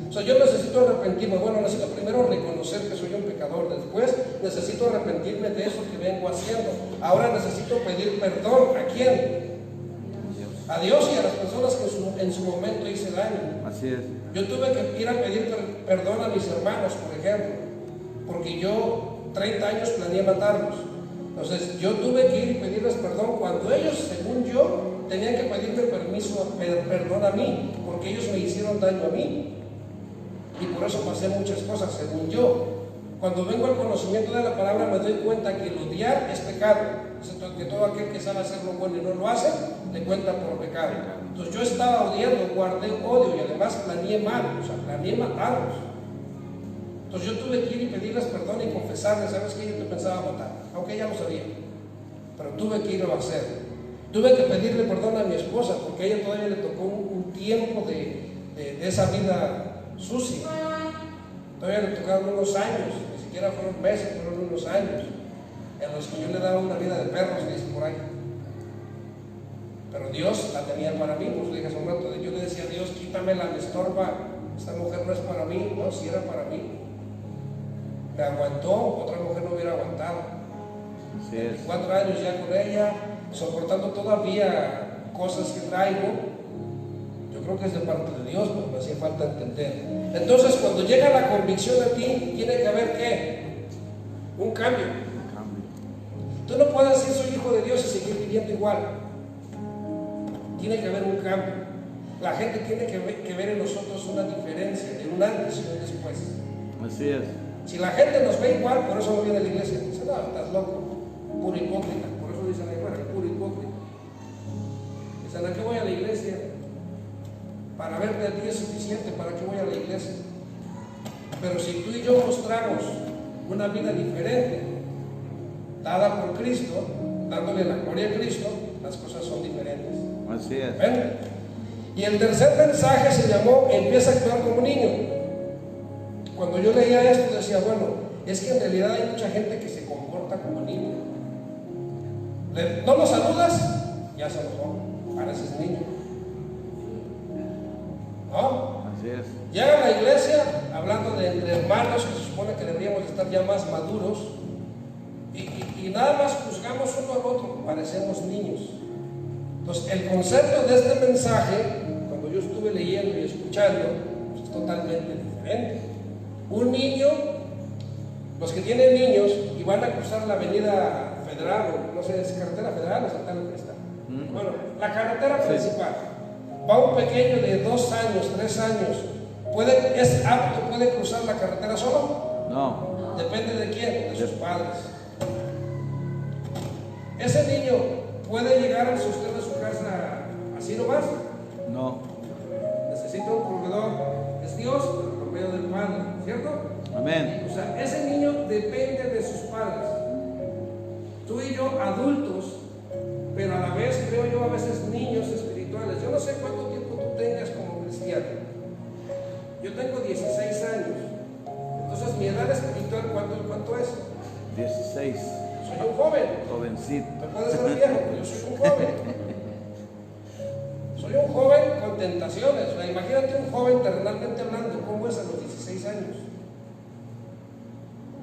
O sea, yo necesito arrepentirme. Bueno, necesito primero reconocer que soy un pecador. Después necesito arrepentirme de eso que vengo haciendo. Ahora necesito pedir perdón. ¿A quién? A Dios y a las personas que en su momento hice daño. Así es. Yo tuve que ir a pedir perdón a mis hermanos, por ejemplo, porque yo 30 años planeé matarlos. Entonces yo tuve que ir y pedirles perdón cuando ellos, según yo, tenían que pedirme perdón a mí, porque ellos me hicieron daño a mí. Y por eso pasé muchas cosas, según yo. Cuando vengo al conocimiento de la palabra me doy cuenta que el odiar es pecado. Que todo aquel que sabe hacer lo bueno y no lo hace, le cuenta por pecado. Entonces yo estaba odiando, guardé odio y además planeé mal, o sea, planeé matarlos. Entonces yo tuve que ir y pedirles perdón y confesarles, ¿sabes qué? Yo te pensaba matar, aunque ya lo sabía. Pero tuve que irlo a hacer. Tuve que pedirle perdón a mi esposa, porque a ella todavía le tocó un tiempo de esa vida sucia. Todavía le tocaron unos años, ni siquiera fueron meses, fueron unos años, en los que yo le daba una vida de perros, que dicen por ahí. Pero Dios la tenía para mí, pues le dije hace un rato, yo le decía a Dios, quítamela, me estorba, esta mujer no es para mí, no, si era para mí. Me aguantó, otra mujer no hubiera aguantado. Así es. 4 años ya con ella, soportando todavía cosas que traigo. Yo creo que es de parte de Dios, pero me hacía falta entender. Entonces, cuando llega la convicción a ti, tiene que haber ¿qué? Un cambio. Tú no puedes decir soy hijo de Dios y seguir viviendo igual. Tiene que haber un cambio. La gente tiene que ver en nosotros una diferencia, de un antes y un después. Así es. Si la gente nos ve igual, por eso no viene a la iglesia. Dice, no, estás loco, puro hipócrita. Por eso dicen ahí fuera, puro hipócrita. Dicen, ¿a qué voy a la iglesia? Para verte a ti es suficiente, ¿para qué voy a la iglesia? Pero si tú y yo mostramos una vida diferente, dada por Cristo, dándole la gloria a Cristo, las cosas son diferentes. Así es. ¿Ven? Y el tercer mensaje se llamó empieza a actuar como niño. Cuando yo leía esto decía, bueno, es que en realidad hay mucha gente que se comporta como niño. No lo saludas, ya se enojó, pareces niño. ¿No? Así es. Llega a la iglesia hablando de entre hermanos que se supone que deberíamos estar ya más maduros y nada más juzgamos uno al otro, parecemos niños. Entonces el concepto de este mensaje, cuando yo estuve leyendo y escuchando, pues es totalmente diferente. Un niño, los que tienen niños y van a cruzar la avenida Federal, o no sé, es carretera federal o estatal, ¿dónde está? Bueno, la carretera principal. Va un pequeño de 2 años, 3 años, ¿es apto, puede cruzar la carretera solo? No. Depende de quién, de sus padres. ¿Ese niño puede llegar al sustento de su casa así nomás? No. Necesita un proveedor, es Dios, pero por medio del Padre, ¿cierto? Amén. O sea, ese niño depende de sus padres. Tú y yo, adultos, pero a la vez creo yo a veces niños espirituales. Yo no sé cuánto tiempo tú tengas como cristiano. Yo tengo 16 años. Entonces, mi edad espiritual, ¿cuánto es? 16. Soy un joven. Jovencito. Me puede ser viejo, pero yo soy un joven. Soy un joven con tentaciones. O sea, imagínate un joven terrenalmente hablando, ¿cómo es a los 16 años?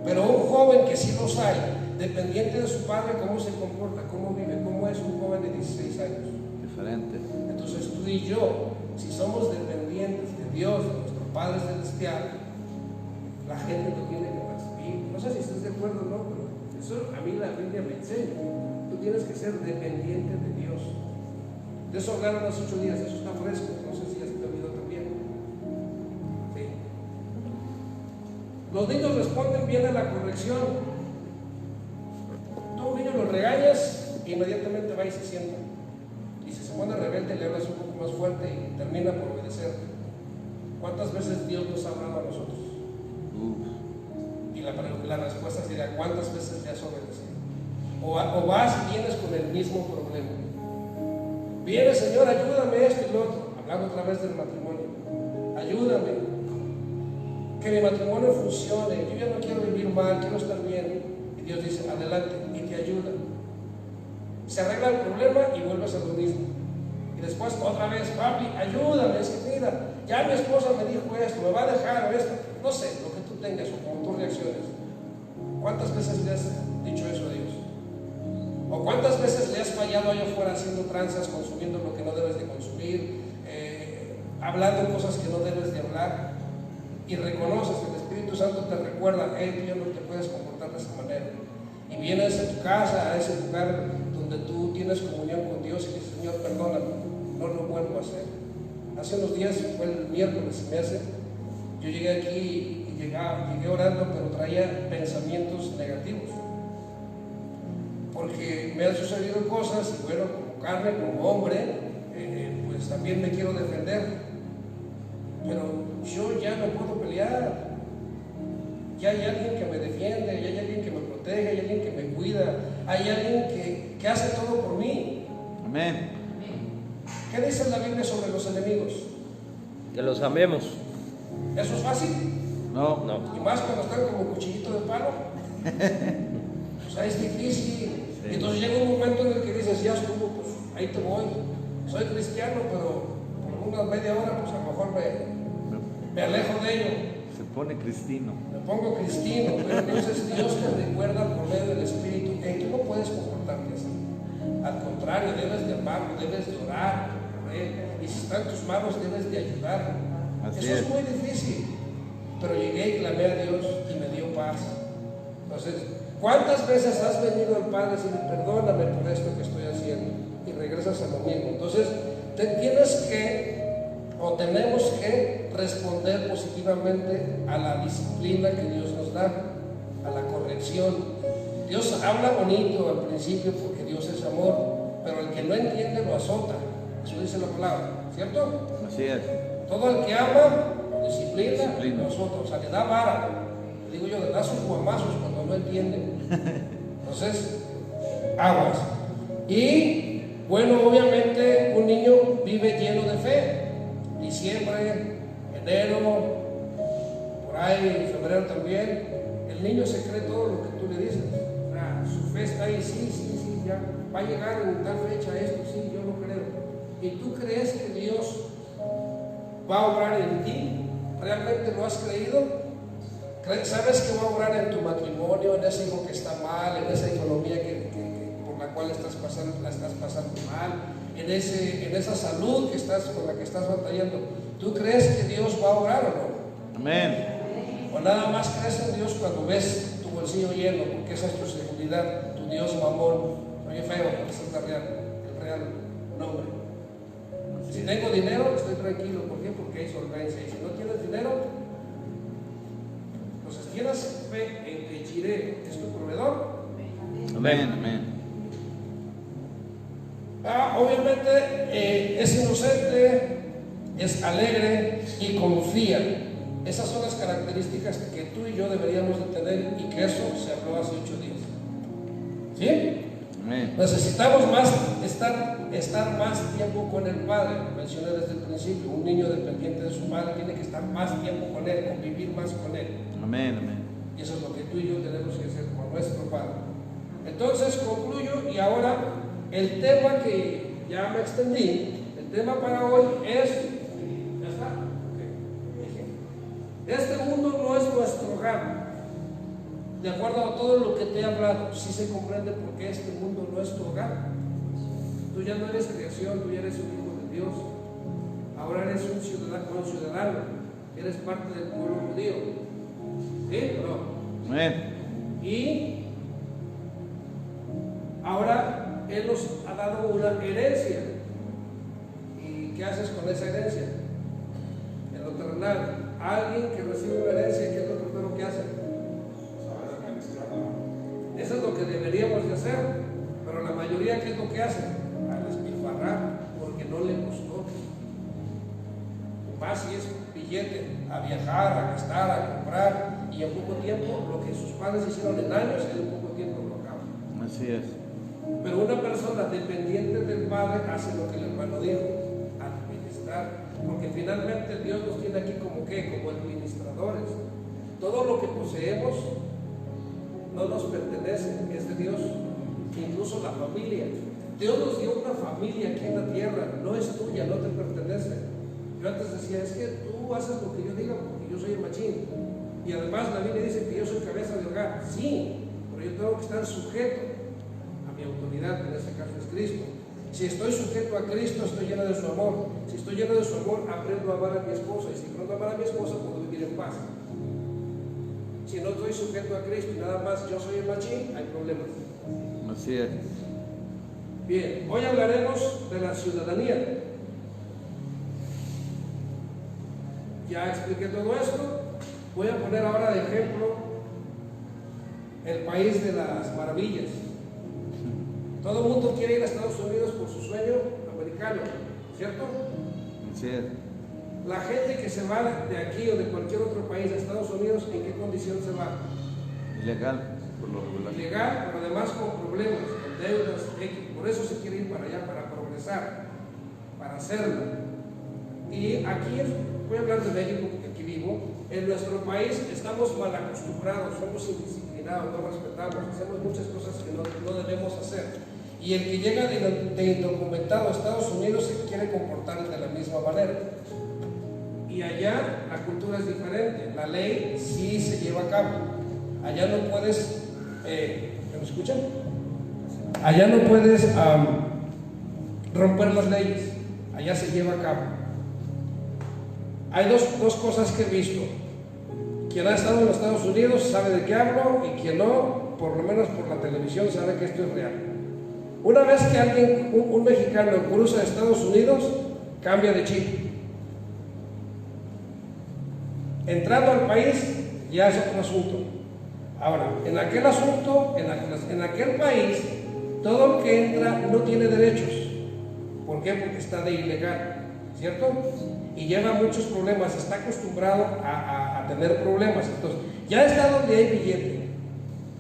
Pero un joven que sí los hay, dependiente de su padre, cómo se comporta, cómo vive, cómo es un joven de 16 años. Diferente. Entonces tú y yo, si somos dependientes de Dios, de nuestro Padre Celestial, la gente lo tiene que percibir. No sé si estás de acuerdo o no, pero Eso a mí la Biblia me enseña. Tú tienes que ser dependiente de Dios. De eso hablaron hace 8 días, eso está fresco, no sé si ya se te olvidó también. Sí. Los niños responden bien a la corrección. Tú a un niño lo regañas e inmediatamente va y se sienta. Y si se pone rebelde le hablas un poco más fuerte y termina por obedecer. ¿Cuántas veces Dios nos ha hablado a nosotros? Y la respuesta sería, ¿cuántas veces le has obedecido? O vas y vienes con el mismo problema. Viene, Señor, ayúdame esto y lo otro. Hablando otra vez del matrimonio. Ayúdame. Que mi matrimonio funcione. Yo ya no quiero vivir mal, quiero estar bien. Y Dios dice, adelante, y te ayuda. Se arregla el problema y vuelves a lo mismo. Y después otra vez, papi, ayúdame. Es que mira, ya mi esposa me dijo esto, me va a dejar esto. No sé, lo que tú tengas o como tú reacciones. ¿Cuántas veces le has dicho eso a Dios? ¿O cuántas veces le has fallado allá afuera haciendo tranzas, consumiendo lo que no debes de consumir, hablando cosas que no debes de hablar? Y reconoces, el Espíritu Santo te recuerda, tú ya no te puedes comportar de esa manera. Y vienes a tu casa, a ese lugar donde tú tienes comunión con Dios y dices, Señor, perdóname, no lo vuelvo a hacer. Hace unos días, fue el miércoles, yo llegué aquí y llegué orando, pero traía pensamientos negativos. Porque me han sucedido cosas y bueno, como carne, como hombre, pues también me quiero defender. Pero yo ya no puedo pelear. Ya hay alguien que me defiende, ya hay alguien que me protege, hay alguien que me cuida, hay alguien que hace todo por mí. Amén. ¿Qué dice la Biblia sobre los enemigos? Que los amemos. ¿Eso es fácil? No. No. Y más cuando están como cuchillito de palo. O sea, es difícil. Sí. Entonces llega un momento en el que dices, ya estuvo, pues ahí te voy. Soy cristiano, pero por una media hora, pues a lo mejor me alejo de ello. Se pone cristino. Me pongo cristino, pero entonces Dios te recuerda por medio del Espíritu, tú no puedes comportarte así. Al contrario, debes de amarlo, debes de orar por él. Y si está en tus manos, debes de ayudarlo. Así Eso es es. muy difícil. Pero llegué y clamé a Dios y me dio paz. Entonces, ¿cuántas veces has venido al Padre y decirle, perdóname por esto que estoy haciendo? Y regresas a lo mismo. Entonces, tenemos que responder positivamente a la disciplina que Dios nos da, a la corrección. Dios habla bonito al principio porque Dios es amor, pero el que no entiende lo azota. Eso dice la palabra, ¿cierto? Así es. Todo el que ama, lo disciplina, lo azota. O sea, le da vara. Digo yo, le da sus guamazos cuando no entiende. Entonces, aguas. Y, bueno, obviamente un niño vive lleno de fe. Diciembre, enero, por ahí, febrero también. El niño se cree todo lo que tú le dices. O sea, su fe está ahí, sí, ya va a llegar en tal fecha esto, sí, yo lo creo. ¿Y tú crees que Dios va a obrar en ti? ¿Realmente lo has creído? ¿Sabes que va a obrar en tu matrimonio, en ese hijo que está mal, en esa economía por la cual la estás pasando mal, en esa salud con la que estás batallando? ¿Tú crees que Dios va a obrar o no? Amén. ¿O nada más crees en Dios cuando ves tu bolsillo lleno, porque esa es tu seguridad, tu Dios mamón? Oye, feo, pero ese es el real nombre. Si tengo dinero, estoy tranquilo. ¿Por qué? Porque hay solvencia. Y si no tienes dinero, entonces tienes fe en que Jireh es tu proveedor. Amén. Obviamente es inocente, es alegre y confía. Esas son las características que tú y yo deberíamos de tener, y que eso se habló hace 8 días. ¿Sí? Amén. Necesitamos estar más tiempo con el Padre. Lo mencioné desde el principio. Un niño dependiente de su padre tiene que estar más tiempo con él, convivir más con él. Amén. Y eso es lo que tú y yo tenemos que hacer con nuestro Padre. Entonces concluyo, y ahora el tema que ya me extendí, el tema para hoy es, ¿ya está? Okay. Este mundo no es nuestro hogar. De acuerdo a todo lo que te he hablado, sí se comprende por qué este mundo no es tu hogar. Tú ya no eres creación, tú ya eres un hijo de Dios. Ahora eres un ciudadano, eres parte del pueblo judío. ¿Sí o no? Amén. Y Ahora Él nos ha dado una herencia. ¿Y qué haces con esa herencia? En lo terrenal, alguien que recibe una herencia, ¿qué es lo primero que hace? Eso es lo que deberíamos de hacer, pero la mayoría, ¿qué es lo que hace? A despilfarrar, porque no le costó. Más si es billete, a viajar, a gastar, a comprar, y en poco tiempo, lo que sus padres hicieron en años, él en poco tiempo lo acaba. Así es. Pero una persona dependiente del Padre hace lo que el hermano dijo, administrar, porque finalmente Dios nos tiene aquí como administradores. Todo lo que poseemos no nos pertenece, es de Dios, incluso la familia. Dios nos dio una familia aquí en la tierra, no es tuya, no te pertenece. Yo antes decía, es que tú haces lo que yo diga porque yo soy el machín. Y además la Biblia dice que yo soy cabeza de hogar. Sí, pero yo tengo que estar sujeto a mi autoridad, en este caso es Cristo. Si estoy sujeto a Cristo, estoy lleno de su amor. Si estoy lleno de su amor, aprendo a amar a mi esposa. Y si aprendo a amar a mi esposa, puedo vivir en paz. Si no estoy sujeto a Cristo y nada más yo soy el machín, hay problemas. Así es. Bien, hoy hablaremos de la ciudadanía. Ya expliqué todo esto. Voy a poner ahora de ejemplo el país de las maravillas. Todo el mundo quiere ir a Estados Unidos por su sueño americano, ¿cierto? Así es. La gente que se va de aquí o de cualquier otro país a Estados Unidos, ¿en qué condición se va? Ilegal, por lo regular. Ilegal, pero además con problemas, con deudas, por eso se quiere ir para allá, para progresar, para hacerlo. Y aquí, voy a hablar de México porque aquí vivo, en nuestro país estamos mal acostumbrados, somos indisciplinados, no respetamos, hacemos muchas cosas que no debemos hacer. Y el que llega de indocumentado a Estados Unidos se quiere comportar de la misma manera. Y allá la cultura es diferente, la ley sí se lleva a cabo. Allá no puedes, ¿me escuchan? Allá no puedes romper las leyes, allá se lleva a cabo. Hay dos cosas que he visto. Quien ha estado en los Estados Unidos sabe de qué hablo, y quien no, por lo menos por la televisión, sabe que esto es real. Una vez que alguien, un mexicano cruza a Estados Unidos, cambia de chip. Entrando al país ya es otro asunto. Ahora, en aquel asunto, en aquel país, todo el que entra no tiene derechos. ¿Por qué? Porque está de ilegal, ¿cierto? Y lleva muchos problemas, está acostumbrado a tener problemas. Entonces, ya está donde hay billete,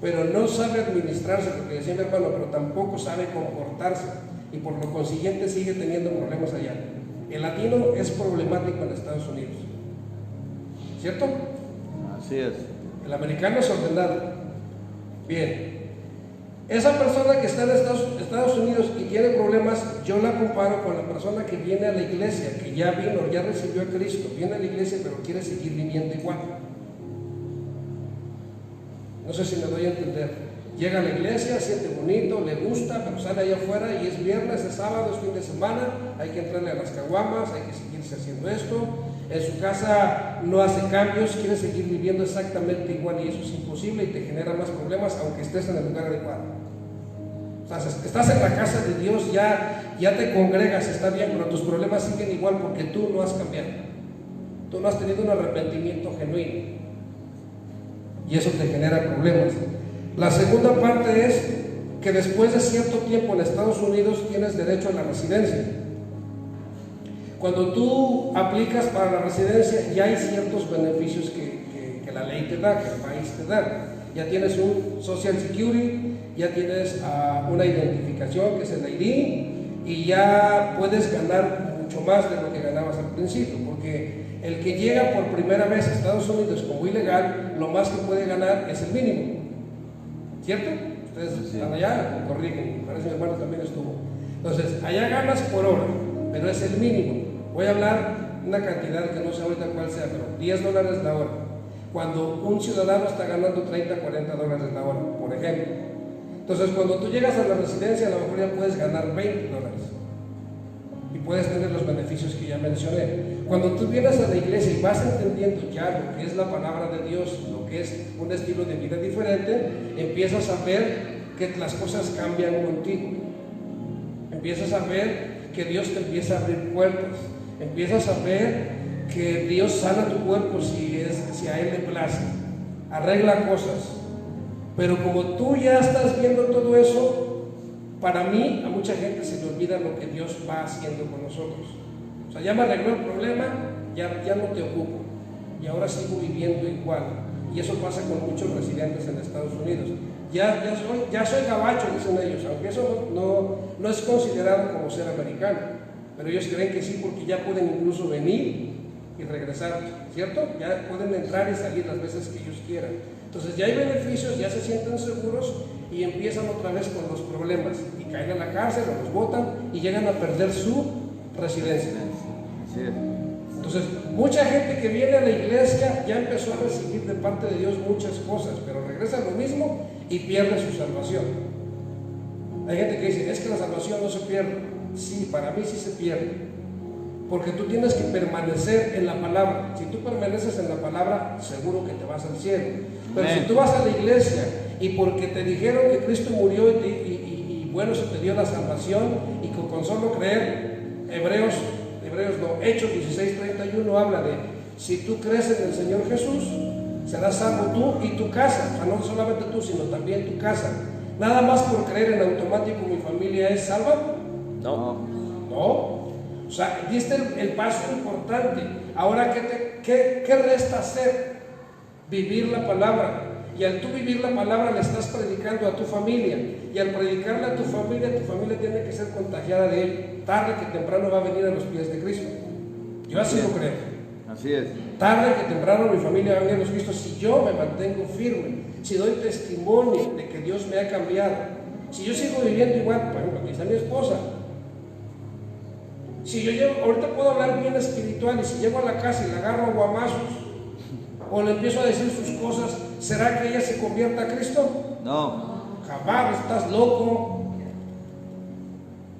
pero no sabe administrarse, porque decía mi hermano, pero tampoco sabe comportarse, y por lo consiguiente sigue teniendo problemas allá. El latino es problemático en Estados Unidos, ¿cierto? Así es. El americano es ordenado. Bien, esa persona que está en Estados Unidos y tiene problemas, yo la comparo con la persona que viene a la iglesia, que ya vino, ya recibió a Cristo, viene a la iglesia pero quiere seguir viviendo igual. No sé si me doy a entender. Llega a la iglesia, siente bonito, le gusta, pero sale allá afuera y es viernes, es sábado, es fin de semana, hay que entrarle a las caguamas, hay que seguirse haciendo esto. En su casa no hace cambios, quiere seguir viviendo exactamente igual, y eso es imposible y te genera más problemas aunque estés en el lugar adecuado. O sea, estás en la casa de Dios, ya te congregas, está bien, pero tus problemas siguen igual porque tú no has cambiado. Tú no has tenido un arrepentimiento genuino. Y eso te genera problemas. La segunda parte es que después de cierto tiempo en Estados Unidos tienes derecho a la residencia. Cuando tú aplicas para la residencia, ya hay ciertos beneficios que la ley te da, que el país te da. Ya tienes un Social Security, ya tienes una identificación que es el ID, y ya puedes ganar mucho más de lo que ganabas al principio, porque el que llega por primera vez a Estados Unidos como ilegal, lo más que puede ganar es el mínimo, ¿cierto? Ustedes están allá, me corrigen, parece que mi hermano también estuvo. Entonces, allá ganas por hora, pero es el mínimo. Voy a hablar una cantidad que no sé ahorita cuál sea, pero $10 la hora. Cuando un ciudadano está ganando 30, $40 la hora, por ejemplo. Entonces, cuando tú llegas a la residencia, a lo mejor ya puedes ganar $20 y puedes tener los beneficios que ya mencioné. Cuando tú vienes a la iglesia y vas entendiendo ya lo que es la palabra de Dios, lo que es un estilo de vida diferente, empiezas a ver que las cosas cambian contigo. Empiezas a ver que Dios te empieza a abrir puertas. Empiezas a ver que Dios sana tu cuerpo si a Él le place. Arregla cosas. Pero como tú ya estás viendo todo eso, para mí, a mucha gente se le olvida lo que Dios va haciendo con nosotros. O sea, ya me arregló el problema, ya no te ocupo. Y ahora sigo viviendo igual. Y eso pasa con muchos residentes en Estados Unidos. Ya soy gabacho, dicen ellos, aunque eso no es considerado como ser americano. Pero ellos creen que sí, porque ya pueden incluso venir y regresar, ¿cierto? Ya pueden entrar y salir las veces que ellos quieran. Entonces ya hay beneficios, ya se sienten seguros y empiezan otra vez con los problemas. Y caen a la cárcel o los botan y llegan a perder su residencia. Así es. Entonces, mucha gente que viene a la iglesia ya empezó a recibir de parte de Dios muchas cosas, pero regresa a lo mismo y pierde su salvación. Hay gente que dice, es que la salvación no se pierde. Sí, para mí sí se pierde, porque tú tienes que permanecer en la palabra. Si tú permaneces en la palabra, seguro que te vas al cielo. Pero si tú vas a la iglesia y porque te dijeron que Cristo murió y bueno, se te dio la salvación y con solo creer, Hechos 16:31 habla de, si tú crees en el Señor Jesús, serás salvo tú y tu casa. O sea, no solamente tú, sino también tu casa. Nada más por creer en automático mi familia es salva. No. O sea, diste el paso importante. Ahora, ¿qué resta hacer? Vivir la palabra. Y al tú vivir la palabra le estás predicando a tu familia. Y al predicarle a tu familia tiene que ser contagiada de él. Tarde que temprano va a venir a los pies de Cristo. Yo así lo creo. Así es. Tarde que temprano mi familia va a venir a los Cristo si yo me mantengo firme, si doy testimonio de que Dios me ha cambiado. Si yo sigo viviendo igual, por ejemplo, aquí está mi esposa. Si yo llego, ahorita puedo hablar bien espiritual, y si llego a la casa y la agarro a guamazos o le empiezo a decir sus cosas, ¿será que ella se convierta a Cristo? No. Jamás, estás loco.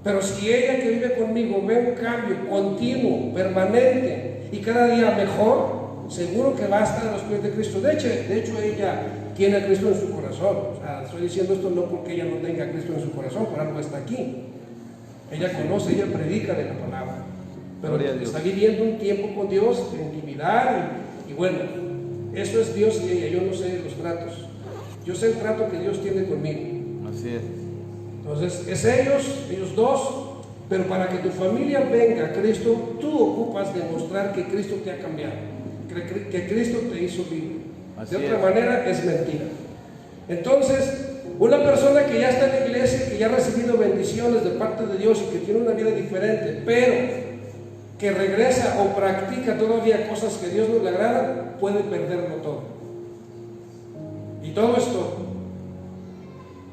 Pero si ella que vive conmigo ve un cambio continuo, permanente y cada día mejor, seguro que va a estar a los pies de Cristo. De hecho ella tiene a Cristo en su corazón. O sea, estoy diciendo esto no porque ella no tenga a Cristo en su corazón, por algo está aquí. Ella conoce, ella predica de la palabra, pero está viviendo un tiempo con Dios de intimidad y bueno, eso es Dios y ella. Yo no sé los tratos, yo sé el trato que Dios tiene conmigo. Así es. Entonces es ellos dos, pero para que tu familia venga a Cristo, tú ocupas demostrar que Cristo te ha cambiado, que Cristo te hizo libre. De otra manera es mentira. Entonces, una persona que ya está en la iglesia, que ya ha recibido bendiciones de parte de Dios y que tiene una vida diferente, pero que regresa o practica todavía cosas que a Dios no le agradan, puede perderlo todo. Y todo es todo.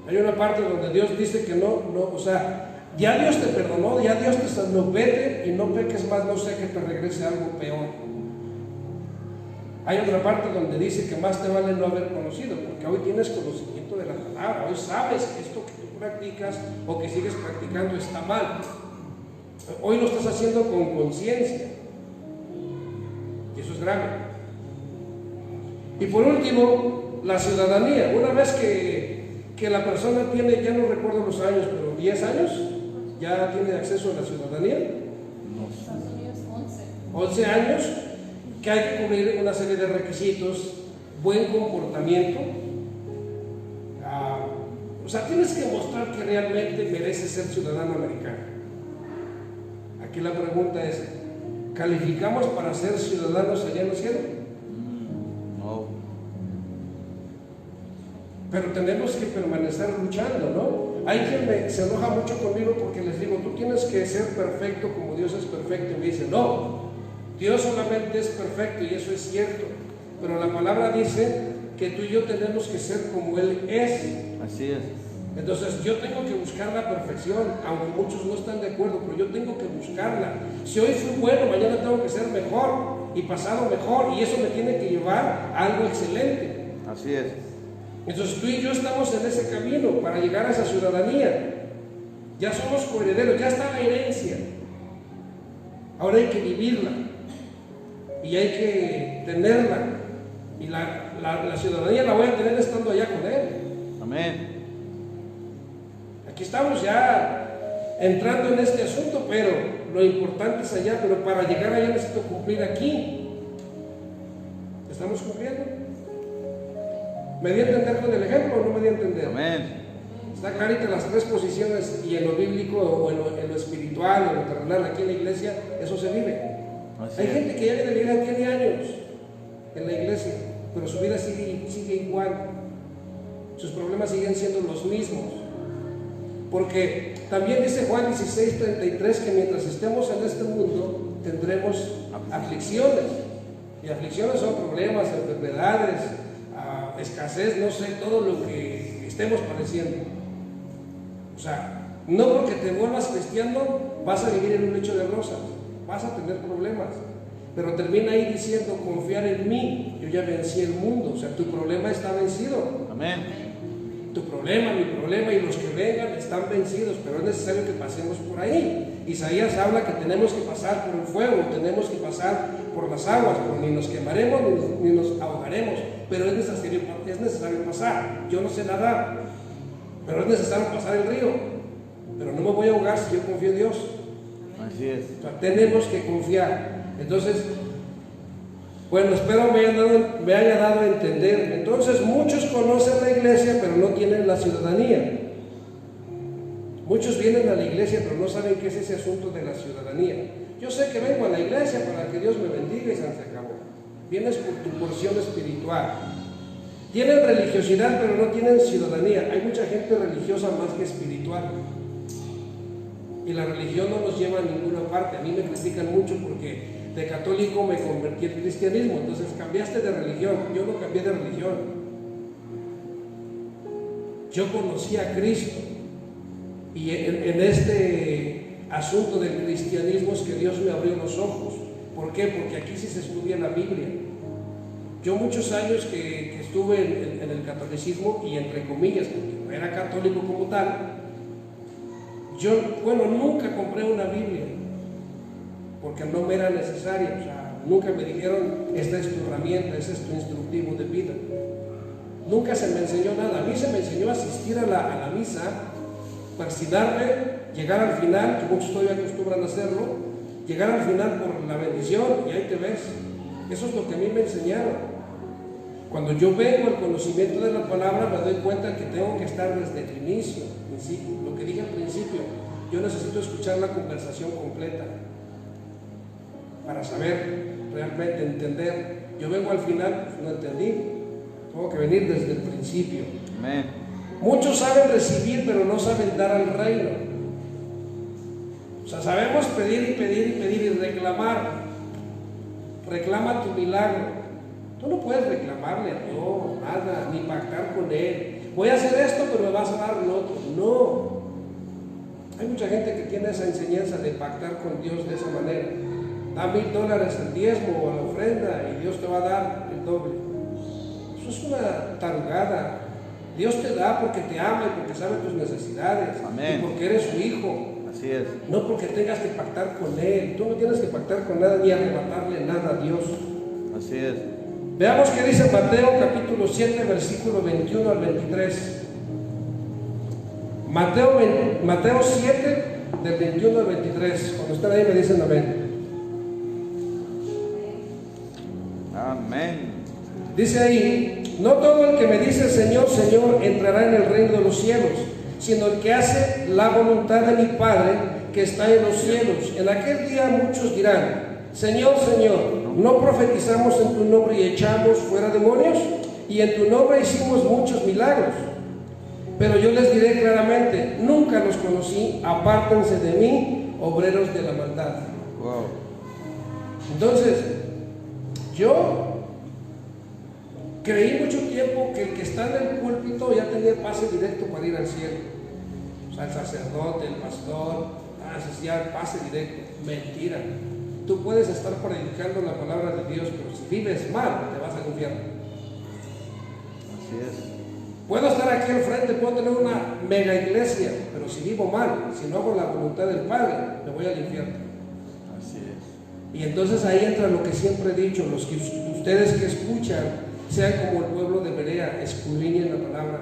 Hay una parte donde Dios dice que o sea, ya Dios te perdonó, ya Dios te sanó, vete y no peques más, no sea que te regrese algo peor. Hay otra parte donde dice que más te vale no haber conocido, porque hoy tienes conocimiento de la palabra, hoy sabes que esto que tú practicas o que sigues practicando está mal. Hoy lo estás haciendo con conciencia, y eso es grave. Y por último, la ciudadanía. Una vez que la persona tiene, ya no recuerdo los años, pero 10 años, ya tiene acceso a la ciudadanía. 11 años, que hay que cubrir una serie de requisitos, buen comportamiento. O sea, tienes que mostrar que realmente mereces ser ciudadano americano. Aquí la pregunta es, ¿calificamos para ser ciudadanos allá en el cielo? No. Pero tenemos que permanecer luchando, ¿no? Hay quien se enoja mucho conmigo porque les digo, tú tienes que ser perfecto como Dios es perfecto. Y me dice, no, Dios solamente es perfecto y eso es cierto. Pero la palabra dice que tú y yo tenemos que ser como Él es. Así es. Entonces yo tengo que buscar la perfección, aunque muchos no están de acuerdo, pero yo tengo que buscarla. Si hoy fui bueno, mañana tengo que ser mejor y pasado mejor, y eso me tiene que llevar a algo excelente. Así es. Entonces tú y yo estamos en ese camino para llegar a esa ciudadanía. Ya somos coherederos, ya está la herencia. Ahora hay que vivirla y hay que tenerla. Y la ciudadanía la voy a tener estando allá con Él. Amén. Aquí estamos ya entrando en este asunto, pero lo importante es allá, pero para llegar allá necesito cumplir aquí. ¿Estamos cumpliendo? ¿Me di a entender con el ejemplo o no me di a entender? Amén. Está clarita las tres posiciones, y en lo bíblico o en lo espiritual o en lo terrenal aquí en la iglesia, eso se vive. Hay gente que ya viene a la iglesia, tiene años en la iglesia, pero su vida sigue igual. Sus problemas siguen siendo los mismos. Porque también dice Juan 16:33 que mientras estemos en este mundo tendremos aflicciones. Y aflicciones son problemas, enfermedades, escasez, no sé, todo lo que estemos padeciendo. O sea, no porque te vuelvas cristiano vas a vivir en un lecho de rosas, vas a tener problemas. Pero termina ahí diciendo, confiar en mí, yo ya vencí el mundo. O sea, tu problema está vencido. Amén. Tu problema, mi problema y los que vengan están vencidos, pero es necesario que pasemos por ahí. Isaías habla que tenemos que pasar por el fuego, tenemos que pasar por las aguas, porque ni nos quemaremos ni nos ahogaremos, pero es necesario pasar. Yo no sé nadar, pero es necesario pasar el río, pero no me voy a ahogar si yo confío en Dios. Así es. O sea, tenemos que confiar. Entonces, bueno, espero me haya dado a entender. Entonces, muchos conocen la iglesia, pero no tienen la ciudadanía. Muchos vienen a la iglesia, pero no saben qué es ese asunto de la ciudadanía. Yo sé que vengo a la iglesia para que Dios me bendiga y se acabó. Vienes por tu porción espiritual. Tienen religiosidad, pero no tienen ciudadanía. Hay mucha gente religiosa más que espiritual. Y la religión no nos lleva a ninguna parte. A mí me critican mucho porque de católico me convertí al cristianismo. Entonces cambiaste de religión. Yo no cambié de religión. Yo conocí a Cristo. Y en este asunto del cristianismo es que Dios me abrió los ojos. ¿Por qué? Porque aquí sí se estudia la Biblia. Yo muchos años que estuve en el catolicismo, y entre comillas, porque no era católico como tal, yo, nunca compré una Biblia, porque no me era necesaria. O sea, nunca me dijeron, esta es tu herramienta, ese es tu instructivo de vida. Nunca se me enseñó nada. A mí se me enseñó a asistir a la misa, persignarme, llegar al final, que muchos todavía acostumbran a hacerlo, llegar al final por la bendición y ahí te ves. Eso es lo que a mí me enseñaron. Cuando yo vengo al conocimiento de la palabra, me doy cuenta que tengo que estar desde el inicio, lo que dije al principio. Yo necesito escuchar la conversación completa para saber, realmente entender. Yo vengo al final, pues no entendí. Tengo que venir desde el principio. Amén. Muchos saben recibir, pero no saben dar al reino. O sea, sabemos pedir y pedir y pedir y reclamar. Reclama tu milagro. Tú no puedes reclamarle a Dios nada, ni pactar con Él. Voy a hacer esto, pero me vas a dar lo otro. No. Hay mucha gente que tiene esa enseñanza de pactar con Dios de esa manera. Da $1000 al diezmo o a la ofrenda y Dios te va a dar el doble. Eso es una tarugada. Dios te da porque te ama y porque sabe tus necesidades. Amén. Y porque eres su hijo. Así es. No porque tengas que pactar con Él. Tú no tienes que pactar con nada ni arrebatarle nada a Dios. Así es. Veamos qué dice Mateo capítulo 7, versículo 21 al 23. Mateo 7, del 21 al 23. Cuando estén ahí me dicen amén. Amén. Dice ahí, no todo el que me dice Señor, Señor, entrará en el reino de los cielos, sino el que hace la voluntad de mi Padre que está en los cielos. En aquel día muchos dirán, Señor, Señor, ¿no profetizamos en tu nombre y echamos fuera demonios? Y en tu nombre hicimos muchos milagros. Pero yo les diré claramente, nunca los conocí, apártense de mí, obreros de la maldad. Wow. Entonces, yo creí mucho tiempo que el que está en el púlpito ya tenía pase directo para ir al cielo. O sea, el sacerdote, el pastor, ya pase directo. Mentira. Tú puedes estar predicando la palabra de Dios, pero si vives mal, te vas al infierno. Así es. Puedo estar aquí al frente, puedo tener una mega iglesia, pero si vivo mal, si no hago la voluntad del Padre, me voy al infierno. Así es. Y entonces ahí entra lo que siempre he dicho, los que ustedes que escuchan, sean como el pueblo de Berea, escudriñen la palabra.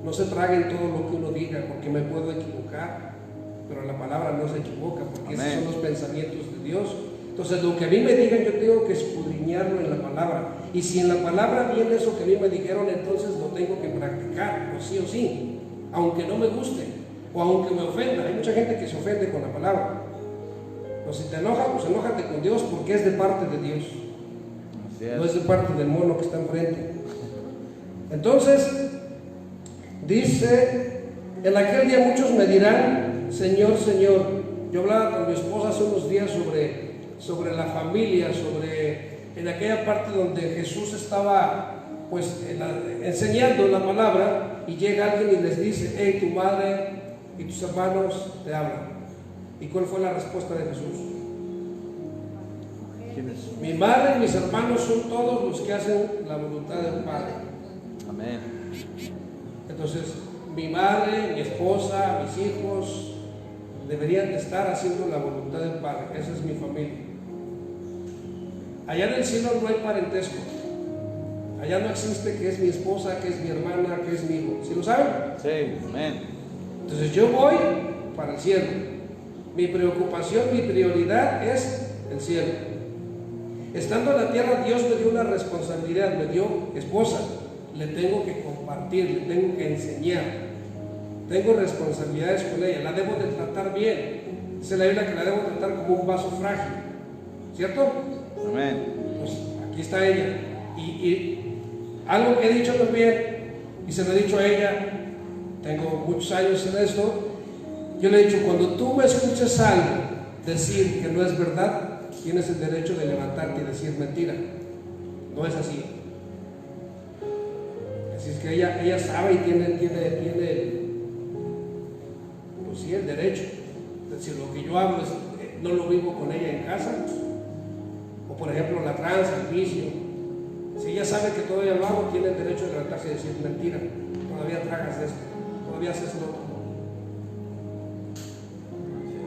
No se traguen todo lo que uno diga, porque me puedo equivocar, pero la palabra no se equivoca, porque esos son los pensamientos de Dios. Entonces, lo que a mí me digan, yo tengo que escudriñarlo en la palabra. Y si en la palabra viene eso que a mí me dijeron, entonces lo tengo que practicar, o sí, aunque no me guste, o aunque me ofenda. Hay mucha gente que se ofende con la palabra. O si te enoja, pues enójate con Dios, porque es de parte de Dios. No es de parte del mono que está enfrente. Entonces, dice, en aquel día muchos me dirán, Señor, Señor. Yo hablaba con mi esposa hace unos días sobre la familia, en aquella parte donde Jesús estaba pues enseñando la palabra, y llega alguien y les dice, hey, tu madre y tus hermanos te hablan. ¿Y cuál fue la respuesta de Jesús? Mi madre y mis hermanos son todos los que hacen la voluntad del Padre. Amén. Entonces, mi madre, mi esposa, mis hijos deberían de estar haciendo la voluntad del Padre. Esa es mi familia. Allá en el cielo no hay parentesco. Allá no existe que es mi esposa, que es mi hermana, que es mi hijo. ¿Sí lo saben? Sí, amén. Entonces yo voy para el cielo. Mi preocupación, mi prioridad es el cielo. Estando en la tierra, Dios me dio una responsabilidad, me dio esposa. Le tengo que compartir, le tengo que enseñar. Tengo responsabilidades con ella, la debo de tratar bien. Dice la Biblia que la debo tratar como un vaso frágil. ¿Cierto? Amén. Pues aquí está ella. Y algo que he dicho también, y se lo he dicho a ella, tengo muchos años en esto, yo le he dicho, cuando tú me escuches algo decir que no es verdad, tienes el derecho de levantarte y decir mentira. No es así. Así es que ella sabe y tiene pues sí, el derecho. Es decir, lo que yo hablo no lo vivo con ella en casa. O por ejemplo la tranza, el vicio. Si ella sabe que todavía lo hago, tiene el derecho de levantarse y decir mentira. Todavía tragas esto, todavía haces lo otro.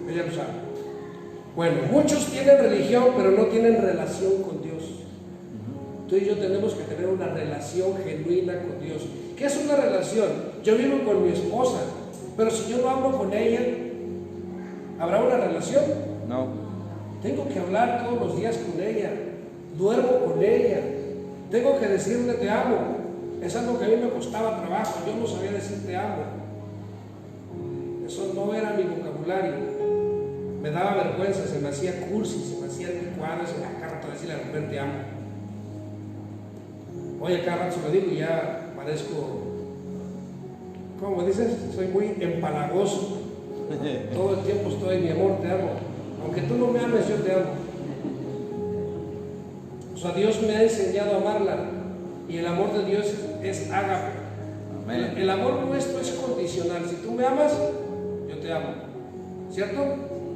Ella lo sabe. Bueno, muchos tienen religión, pero no tienen relación con Dios. Tú y yo tenemos que tener una relación genuina con Dios. ¿Qué es una relación? Yo vivo con mi esposa, pero si yo no hablo con ella, ¿habrá una relación? No. Tengo que hablar todos los días con ella, duermo con ella, tengo que decirle te amo. Es algo que a mí me costaba trabajo, yo no sabía decir te amo. Eso no era mi vocabulario. Me daba vergüenza, se me hacía cursi, se me hacía anticuado, se me acá rato decirle a la mujer te amo. Oye, cada rato se lo digo y ya parezco, ¿cómo dices? Soy muy empalagoso. Todo el tiempo estoy, mi amor, te amo. Aunque tú no me ames, yo te amo. O sea, Dios me ha enseñado a amarla. Y el amor de Dios es ágape. Amén. El amor nuestro es condicional. Si tú me amas, yo te amo. ¿Cierto?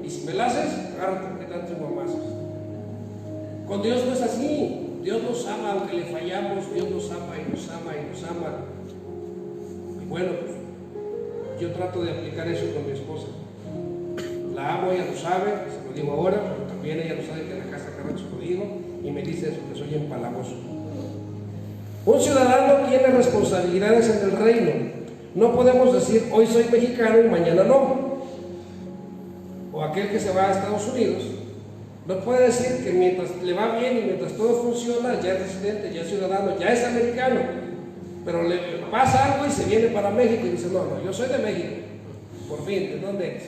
Y si me la haces, agárrate porque tanto me amas. Con Dios no es así. Dios nos ama, aunque le fallamos, Dios nos ama y nos ama y nos ama. Y bueno, pues, yo trato de aplicar eso con mi esposa. La amo, ella lo sabe, se lo digo ahora, pero también ella lo sabe que en la casa cada rato se lo digo y me dice eso, que soy empalagoso. Un ciudadano tiene responsabilidades en el reino. No podemos decir hoy soy mexicano y mañana no. O aquel que se va a Estados Unidos no puede decir que mientras le va bien y mientras todo funciona ya es residente, ya es ciudadano, ya es americano, pero le pasa algo y se viene para México y dice no, yo soy de México. Por fin, ¿de dónde eres?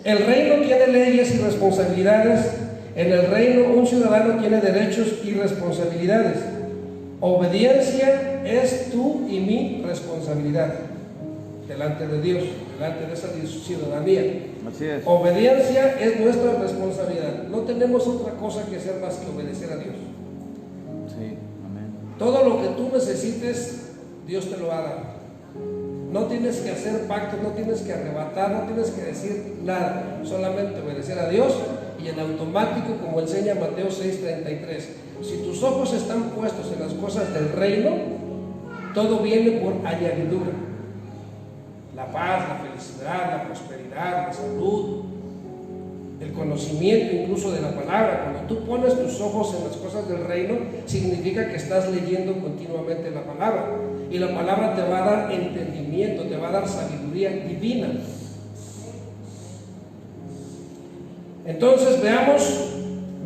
El reino tiene leyes y responsabilidades. En el reino un ciudadano tiene derechos y responsabilidades. Obediencia es tu y mi responsabilidad delante de Dios, delante de esa ciudadanía. Así es. Obediencia es nuestra responsabilidad. No tenemos otra cosa que hacer más que obedecer a Dios. Sí, amén. Todo lo que tú necesites, Dios te lo va a dar. No tienes que hacer pactos, no tienes que arrebatar, no tienes que decir nada. Solamente obedecer a Dios y en automático, como enseña Mateo 6:33. Si tus ojos están puestos en las cosas del reino, todo viene por añadidura. La paz, la felicidad, la prosperidad, la salud, el conocimiento incluso de la palabra. Cuando tú pones tus ojos en las cosas del reino, significa que estás leyendo continuamente la palabra. Y la palabra te va a dar entendimiento, te va a dar sabiduría divina. Entonces veamos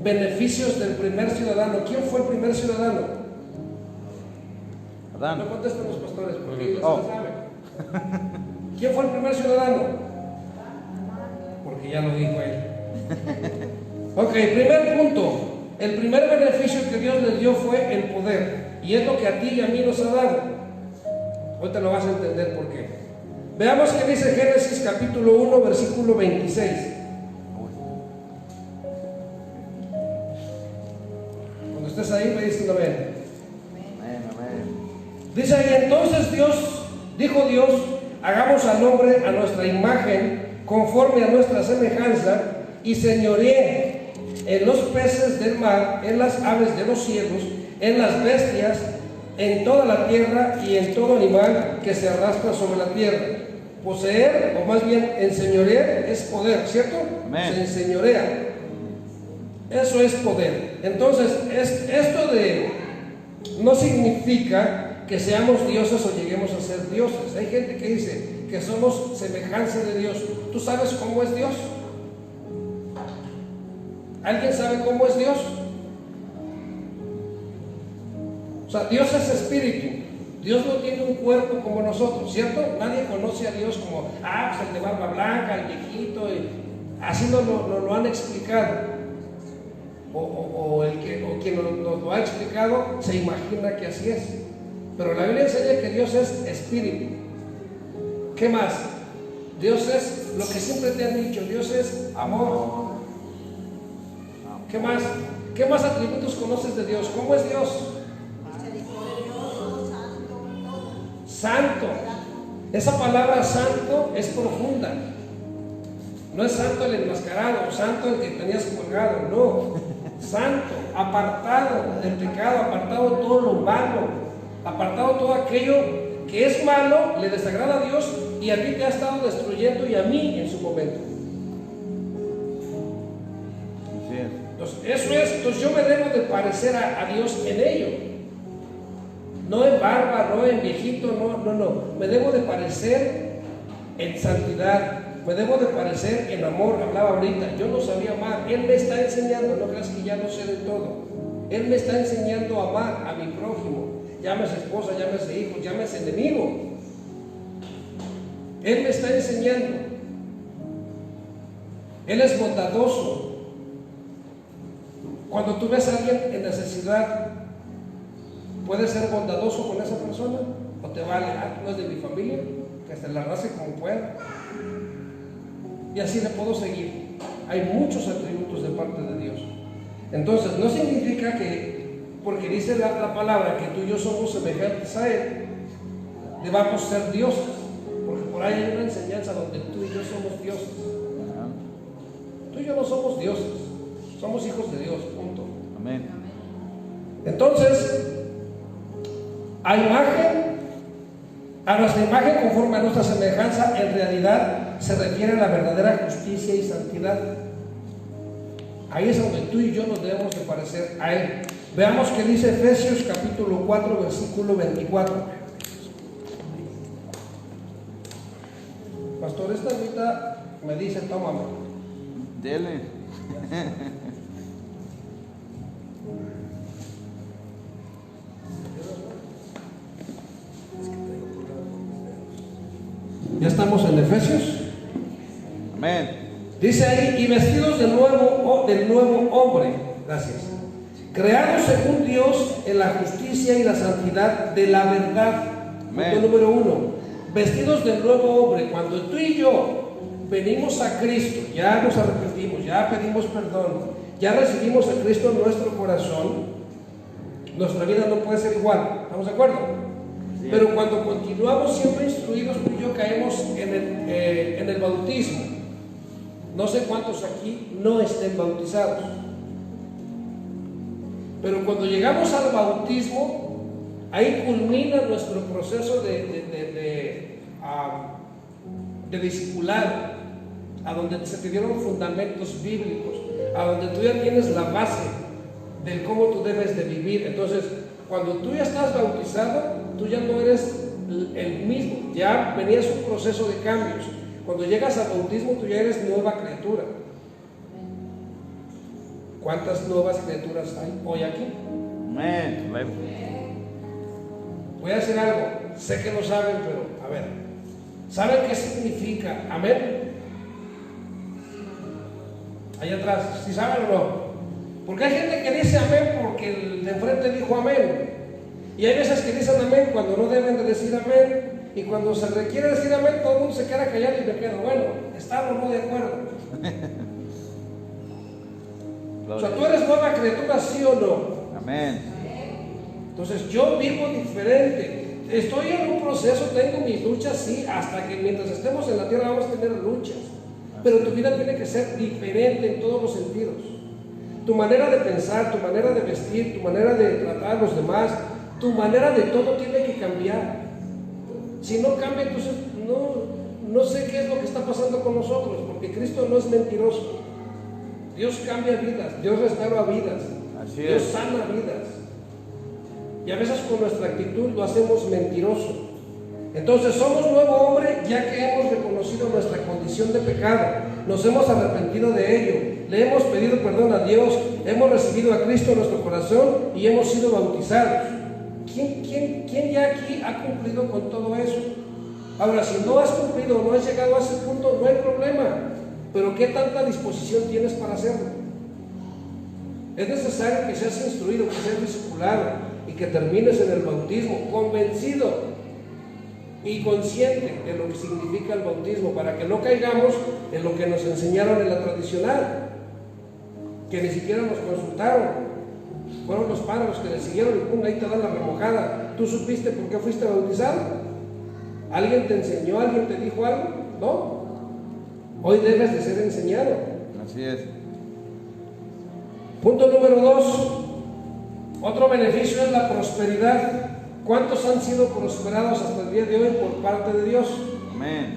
beneficios del primer ciudadano. ¿Quién fue el primer ciudadano? Adán. No contesten los pastores porque ellos no saben. ¿Quién fue el primer ciudadano? Porque ya lo dijo él. Ok, primer punto. El primer beneficio que Dios les dio fue el poder. Y es lo que a ti y a mí nos ha dado. Hoy te lo vas a entender por qué. Veamos qué dice Génesis capítulo 1, versículo 26. Cuando estés ahí me dicen amén. Amén, amén. Dice ahí, entonces dijo Dios, hagamos al hombre a nuestra imagen, conforme a nuestra semejanza, y señoree en los peces del mar, en las aves de los cielos, en las bestias, en toda la tierra y en todo animal que se arrastra sobre la tierra. Poseer, o más bien enseñorear, es poder, ¿cierto? Amén. Se enseñorea. Eso es poder. Entonces, esto de no significa que seamos dioses o lleguemos a ser dioses. Hay gente que dice que somos semejanza de Dios. ¿Tú sabes cómo es Dios? ¿Alguien sabe cómo es Dios? O sea, Dios es espíritu. Dios no tiene un cuerpo como nosotros, ¿cierto? Nadie conoce a Dios como, pues el de barba blanca, el viejito, y así nos lo han explicado. O quien nos lo ha explicado se imagina que así es. Pero la Biblia enseña que Dios es espíritu. ¿Qué más? Dios es lo que siempre te han dicho, Dios es amor. ¿Qué más? ¿Qué más atributos conoces de Dios? ¿Cómo es Dios? Santo. Esa palabra santo es profunda. No es santo el enmascarado, santo el que tenías colgado, no. Santo, apartado del pecado, apartado de todo lo malo, apartado de todo aquello que es malo, le desagrada a Dios y a ti te ha estado destruyendo y a mí en su momento. Entonces, eso es, entonces yo me debo de parecer a Dios en ello. No en barba, no en viejito, no. Me debo de parecer en santidad. Me debo de parecer en amor. Hablaba ahorita, yo no sabía amar. Él me está enseñando, no creas que ya no sé de todo. Él me está enseñando a amar a mi prójimo. Llámese esposa, llámese hijo, llámese enemigo. Él me está enseñando. Él es bondadoso. Cuando tú ves a alguien en necesidad, ¿puedes ser bondadoso con esa persona? ¿O te vale, no es de mi familia? Que se la arrase como pueda. Y así le puedo seguir. Hay muchos atributos de parte de Dios. Entonces, no significa que, porque dice la palabra que tú y yo somos semejantes a Él, debamos ser dioses. Porque por ahí hay una enseñanza donde tú y yo somos dioses. Tú y yo no somos dioses, somos hijos de Dios, punto. Amén. Entonces, a nuestra imagen conforme a nuestra semejanza, en realidad se refiere a la verdadera justicia y santidad. Ahí es donde tú y yo nos debemos de parecer a Él. Veamos qué dice Efesios capítulo 4, versículo 24. Pastor, esta ahorita me dice, tómame. Dele. Ya estamos en Efesios. Amén. Dice ahí, y vestidos del nuevo hombre, gracias, creados según Dios en la justicia y la santidad de la verdad. Punto número 1, vestidos del nuevo hombre. Cuando tú y yo venimos a Cristo, ya nos arrepentimos, ya pedimos perdón, ya recibimos a Cristo en nuestro corazón, nuestra vida no puede ser igual. ¿Estamos de acuerdo? Sí. Pero cuando continuamos siempre instruidos, tú y yo caemos en el bautismo. No sé cuántos aquí no estén bautizados, pero cuando llegamos al bautismo, ahí culmina nuestro proceso de discipulado. a donde se te dieron fundamentos bíblicos, a donde tú ya tienes la base de cómo tú debes de vivir. Entonces, cuando tú ya estás bautizado, tú ya no eres el mismo, ya venías un proceso de cambios. Cuando llegas al bautismo, tú ya eres nueva criatura. ¿Cuántas nuevas criaturas hay hoy aquí? Amén. Voy a decir algo, sé que lo saben, pero a ver, ¿saben qué significa amén? Allá atrás, ¿sí saben o no? Porque hay gente que dice amén porque el de enfrente dijo amén, y hay veces que dicen amén cuando no deben de decir amén, y cuando se requiere decir amén todo el mundo se queda callado y me quedo, bueno, ¿están o no de acuerdo? O sea, tú eres nueva criatura, ¿sí o no? Amén. Entonces yo vivo diferente, estoy en un proceso, tengo mis luchas, sí, hasta que mientras estemos en la tierra vamos a tener luchas, pero tu vida tiene que ser diferente en todos los sentidos. Tu manera de pensar, tu manera de vestir, tu manera de tratar a los demás, tu manera de todo tiene que cambiar. Si no cambia, entonces no sé qué es lo que está pasando con nosotros, porque Cristo no es mentiroso. Dios cambia vidas, Dios restaura vidas, Así Dios es. sana vidas. Y a veces con nuestra actitud lo hacemos mentiroso. Entonces somos nuevo hombre ya que hemos reconocido nuestra condición de pecado, nos hemos arrepentido de ello, le hemos pedido perdón a Dios, hemos recibido a Cristo en nuestro corazón y hemos sido bautizados. ¿Quién ya aquí ha cumplido con todo eso? Ahora, si no has cumplido o no has llegado a ese punto, no hay problema, pero ¿qué tanta disposición tienes para hacerlo? Es necesario que seas instruido, que seas discipulado y que termines en el bautismo convencido y consciente de lo que significa el bautismo, para que no caigamos en lo que nos enseñaron en la tradicional, que ni siquiera nos consultaron. Fueron los padres los que le siguieron y pum, ahí te dan la remojada. ¿Tú supiste por qué fuiste bautizado? ¿Alguien te enseñó? ¿Alguien te dijo algo? No. Hoy debes de ser enseñado. Así es. Punto número 2. Otro beneficio es la prosperidad. ¿Cuántos han sido prosperados hasta el día de hoy por parte de Dios? Amén.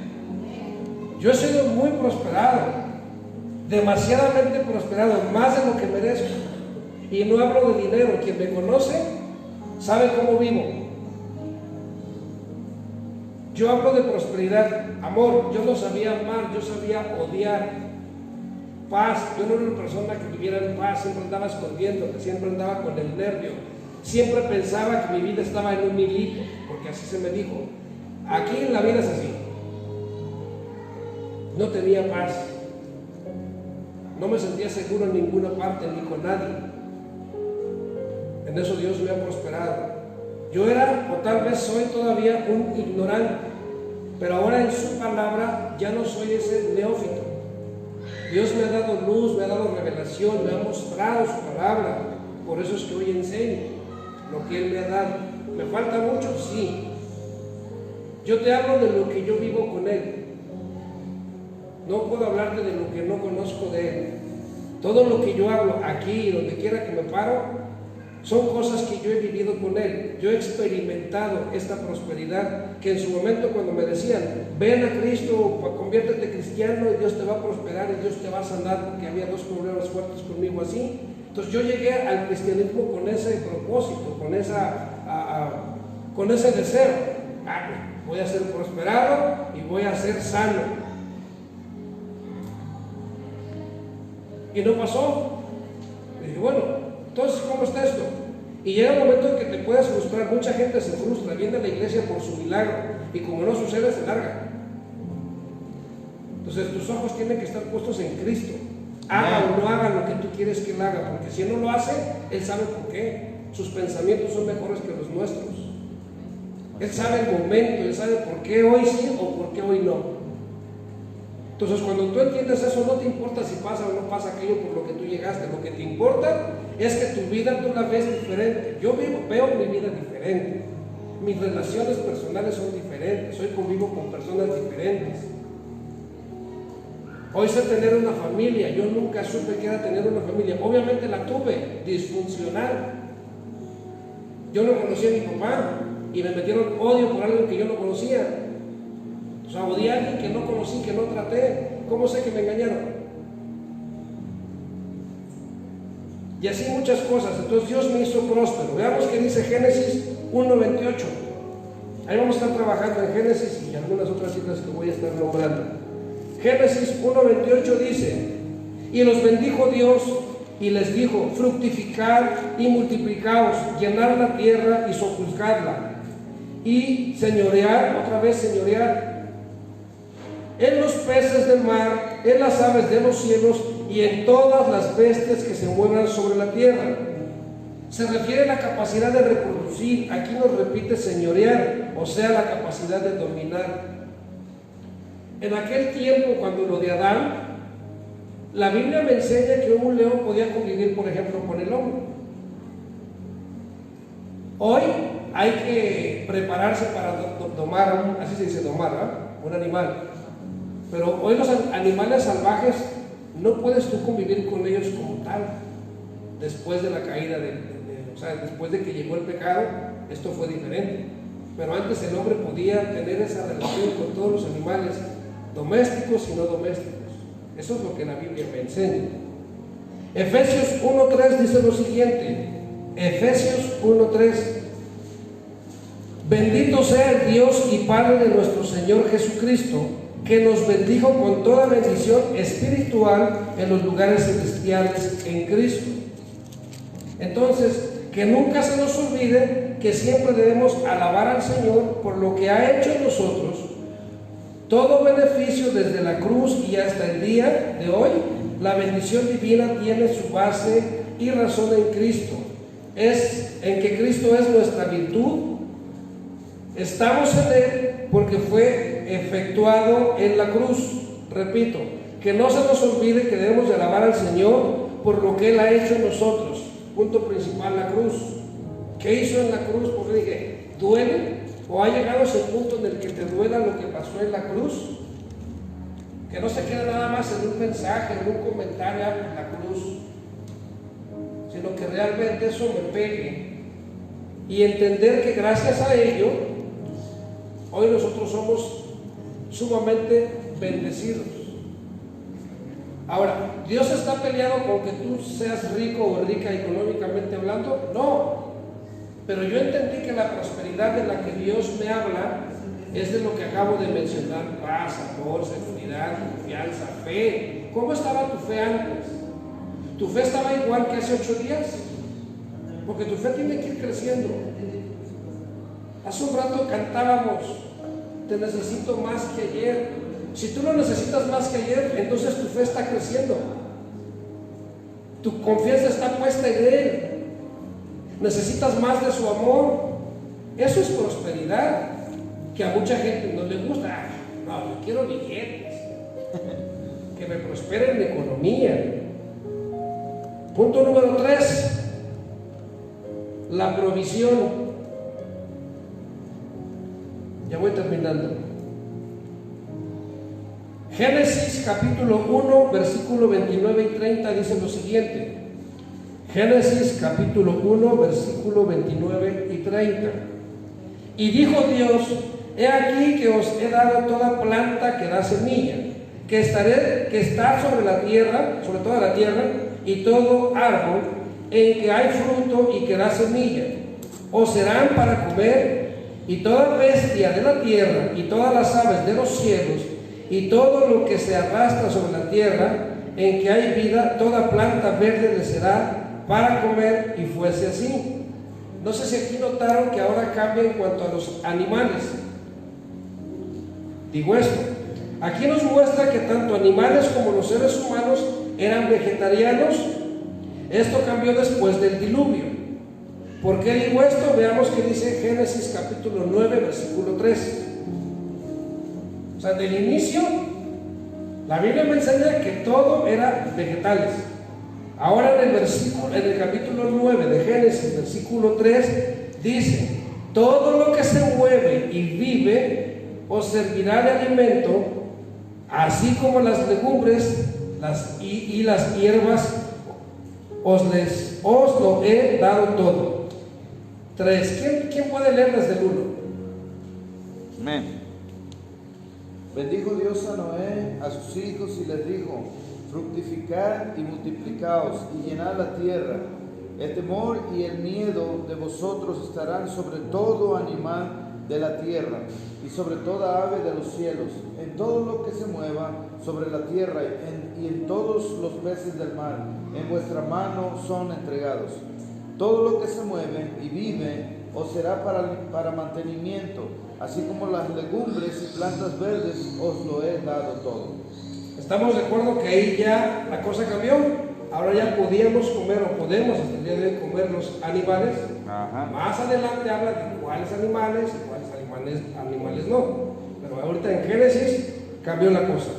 Yo he sido muy prosperado, demasiadamente prosperado, más de lo que merezco. Y no hablo de dinero, quien me conoce sabe cómo vivo. Yo hablo de prosperidad, amor, yo no sabía amar, yo sabía odiar, paz, yo no era una persona que viviera en paz, siempre andaba escondiéndote, siempre andaba con el nervio, siempre pensaba que mi vida estaba en un hilito, porque así se me dijo. Aquí en la vida es así. No tenía paz, no me sentía seguro en ninguna parte, ni con nadie. En eso Dios me ha prosperado. Yo era, o tal vez soy todavía, un ignorante, pero ahora en su palabra ya no soy ese neófito. Dios me ha dado luz, me ha dado revelación, me ha mostrado su palabra. Por eso es que hoy enseño lo que Él me ha dado. ¿Me falta mucho? Sí. Yo te hablo de lo que yo vivo con Él. No puedo hablarte de lo que no conozco de Él. Todo lo que yo hablo aquí y donde quiera que me paro son cosas que yo he vivido con Él. Yo he experimentado esta prosperidad que en su momento cuando me decían, ven a Cristo, conviértete cristiano y Dios te va a prosperar y Dios te va a sanar, porque había dos problemas fuertes conmigo así. Entonces yo llegué al cristianismo con ese propósito, con ese deseo. Voy a ser prosperado y voy a ser sano. Y no pasó. Y dije, bueno, entonces, ¿cómo está esto? Y llega el momento en que te puedes frustrar. Mucha gente se frustra, viene a la iglesia por su milagro y como no sucede, se larga. Entonces tus ojos tienen que estar puestos en Cristo. Haga o no haga lo que tú quieres que Él haga, porque si Él no lo hace, Él sabe por qué. Sus pensamientos son mejores que los nuestros. Él sabe el momento, Él sabe por qué hoy sí o por qué hoy no. Entonces cuando tú entiendes eso, no te importa si pasa o no pasa aquello por lo que tú llegaste. Lo que te importa es que tu vida tú la ves diferente. Yo veo mi vida diferente. Mis relaciones personales son diferentes. Hoy convivo con personas diferentes. Hoy sé tener una familia. Yo nunca supe que era tener una familia. Obviamente la tuve, disfuncional. Yo no conocía a mi papá y me metieron odio por algo que yo no conocía. O sea, odié a alguien que no conocí, que no traté. ¿Cómo sé que me engañaron? Y así muchas cosas. Entonces Dios me hizo próspero. Veamos qué dice Génesis 1:28. Ahí vamos a estar trabajando en Génesis y algunas otras citas que voy a estar nombrando. Génesis 1:28 dice: y los bendijo Dios y les dijo: fructificad y multiplicaos, llenad la tierra y sojuzgadla, y señorear, otra vez señorear, en los peces del mar, en las aves de los cielos y en todas las bestias que se muevan sobre la tierra. Se refiere a la capacidad de reproducir. Aquí nos repite señorear, o sea, la capacidad de dominar. En aquel tiempo, cuando lo de Adán, la Biblia me enseña que un león podía convivir, por ejemplo, con el hombre. Hoy hay que prepararse para domar, así se dice domar, un animal. Pero hoy los animales salvajes no puedes tú convivir con ellos como tal. Después de la caída, o sea, después de que llegó el pecado, esto fue diferente. Pero antes el hombre podía tener esa relación con todos los animales, domésticos y no domésticos. Eso es lo que la Biblia me enseña. Efesios 1:3 dice lo siguiente. Efesios 1:3: bendito sea el Dios y Padre de nuestro Señor Jesucristo, que nos bendijo con toda bendición espiritual en los lugares celestiales en Cristo. Entonces, que nunca se nos olvide que siempre debemos alabar al Señor por lo que ha hecho en nosotros. Todo beneficio desde la cruz y hasta el día de hoy, la bendición divina tiene su base y razón en Cristo. Es en que Cristo es nuestra virtud. Estamos en Él porque fue efectuado en la cruz. Repito, que no se nos olvide que debemos de alabar al Señor por lo que Él ha hecho en nosotros. Punto principal, la cruz. ¿Qué hizo en la cruz? Porque dije, ¿duele? ¿O ha llegado ese punto en el que te duela lo que pasó en la cruz? Que no se quede nada más en un mensaje, en un comentario en la cruz, sino que realmente eso me pegue y entender que gracias a ello hoy nosotros somos sumamente bendecidos. Ahora, ¿Dios está peleado con que tú seas rico o rica económicamente hablando? No. Pero yo entendí que la prosperidad de la que Dios me habla es de lo que acabo de mencionar: paz, amor, seguridad, confianza, fe. ¿Cómo estaba tu fe antes? ¿Tu fe estaba igual que hace 8 días? Porque tu fe tiene que ir creciendo. Hace un rato cantábamos: te necesito más que ayer. Si tú lo necesitas más que ayer, entonces tu fe está creciendo. Tu confianza está puesta en Él. Necesitas más de su amor. Eso es prosperidad, que a mucha gente no le gusta. No, yo quiero billetes, que me prospere en la economía. Punto número 3, la provisión. Ya voy terminando. Génesis capítulo 1, versículo 29 y 30 dice lo siguiente. Génesis capítulo 1, versículo 29 y 30. Y dijo Dios: he aquí que os he dado toda planta que da semilla, que está sobre la tierra, sobre toda la tierra, y todo árbol en que hay fruto y que da semilla, os serán para comer, y toda bestia de la tierra, y todas las aves de los cielos, y todo lo que se arrastra sobre la tierra, en que hay vida, toda planta verde les será para comer. Y fuese así. No sé si aquí notaron que ahora cambia en cuanto a los animales. Digo esto, aquí nos muestra que tanto animales como los seres humanos eran vegetarianos. Esto cambió después del diluvio. ¿Por qué digo esto? Veamos qué dice Génesis capítulo 9, versículo 3. O sea, del inicio, la Biblia me enseña que todo era vegetales. Ahora en el capítulo 9 de Génesis, versículo 3, dice: todo lo que se mueve y vive os servirá de alimento, así como las legumbres y las hierbas os lo he dado todo. 3. ¿Quién puede leer desde el 1? Amén. Bendijo Dios a Noé, a sus hijos, y les dijo: fructificad y multiplicaos, y llenad la tierra. El temor y el miedo de vosotros estarán sobre todo animal de la tierra, y sobre toda ave de los cielos, en todo lo que se mueva sobre la tierra, y en todos los peces del mar. En vuestra mano son entregados. Todo lo que se mueve y vive os será para mantenimiento, así como las legumbres y plantas verdes os lo he dado todo. Estamos de acuerdo que ahí ya la cosa cambió. Ahora ya podíamos comer, o podemos hasta el día de hoy comer los animales. Ajá. Más adelante habla de cuáles animales y cuáles animales no. Pero ahorita en Génesis cambió la cosa.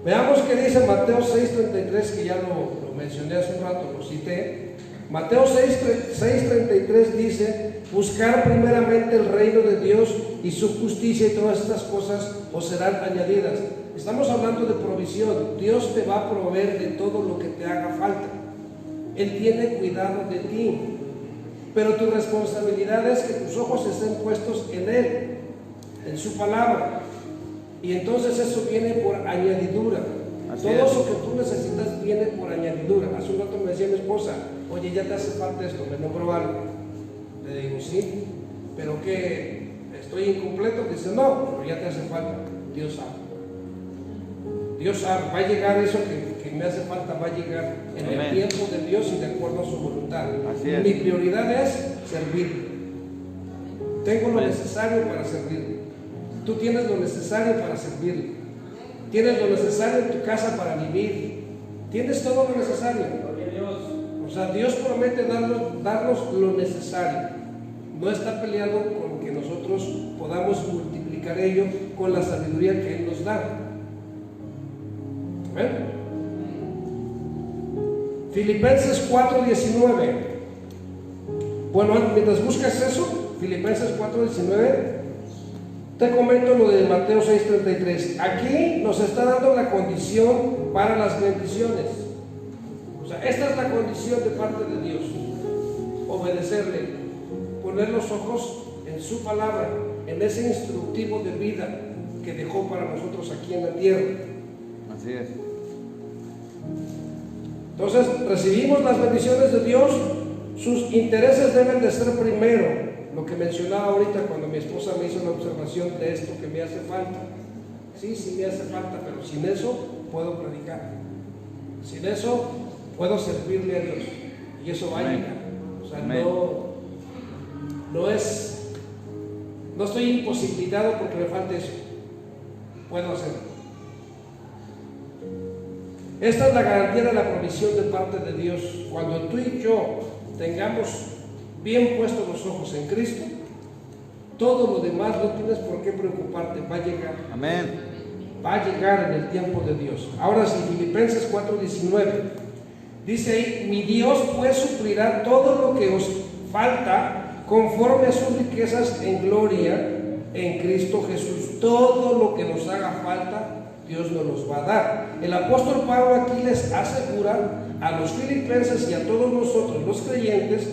Veamos qué dice Mateo 6:33, que ya lo mencioné hace un rato, lo cité. Mateo 6:33 dice: buscar primeramente el reino de Dios y su justicia, y todas estas cosas os serán añadidas. Estamos hablando de provisión. Dios te va a proveer de todo lo que te haga falta. Él tiene cuidado de ti, pero tu responsabilidad es que tus ojos estén puestos en Él, en su palabra, y entonces eso viene por añadidura. Todo eso que tú necesitas viene por añadidura. Hace un rato me decía mi esposa: oye, ya te hace falta esto, me nombró algo. Le digo: sí, pero que estoy incompleto. Dice: no, pero ya te hace falta. Dios sabe. Dios sabe, va a llegar eso que me hace falta, va a llegar en Amén. el tiempo de Dios y de acuerdo a su voluntad. Así es. Mi prioridad es servirle. Tengo lo necesario para servirle. Tú tienes lo necesario para servirle. Tienes lo necesario en tu casa para vivir. Tienes todo lo necesario. O sea, Dios promete darnos lo necesario. No está peleado con que nosotros podamos multiplicar ello con la sabiduría que Él nos da. ¿Ven? Filipenses 4:19. Bueno, mientras buscas eso, Filipenses 4:19, te comento lo de Mateo 6:33. Aquí nos está dando la condición para las bendiciones. O sea, esta es la condición de parte de Dios: obedecerle, poner los ojos en su palabra, en ese instructivo de vida que dejó para nosotros aquí en la tierra. Así es. Entonces, recibimos las bendiciones de Dios. Sus intereses deben de ser primero. Lo que mencionaba ahorita cuando mi esposa me hizo la observación de esto que me hace falta. Sí, sí me hace falta, pero sin eso puedo predicar. Sin eso puedo servirle a Dios. Y eso va a llegar. O sea, no estoy imposibilitado porque me falte eso. Puedo hacerlo. Esta es la garantía de la provisión de parte de Dios. Cuando tú y yo tengamos bien puestos los ojos en Cristo, todo lo demás no tienes por qué preocuparte, va a llegar. Amén. Va a llegar en el tiempo de Dios. Ahora sí, Filipenses 4:19 dice ahí: mi Dios pues suplirá todo lo que os falta conforme a sus riquezas en gloria en Cristo Jesús. Todo lo que nos haga falta, Dios nos los va a dar. El apóstol Pablo aquí les asegura a los filipenses y a todos nosotros los creyentes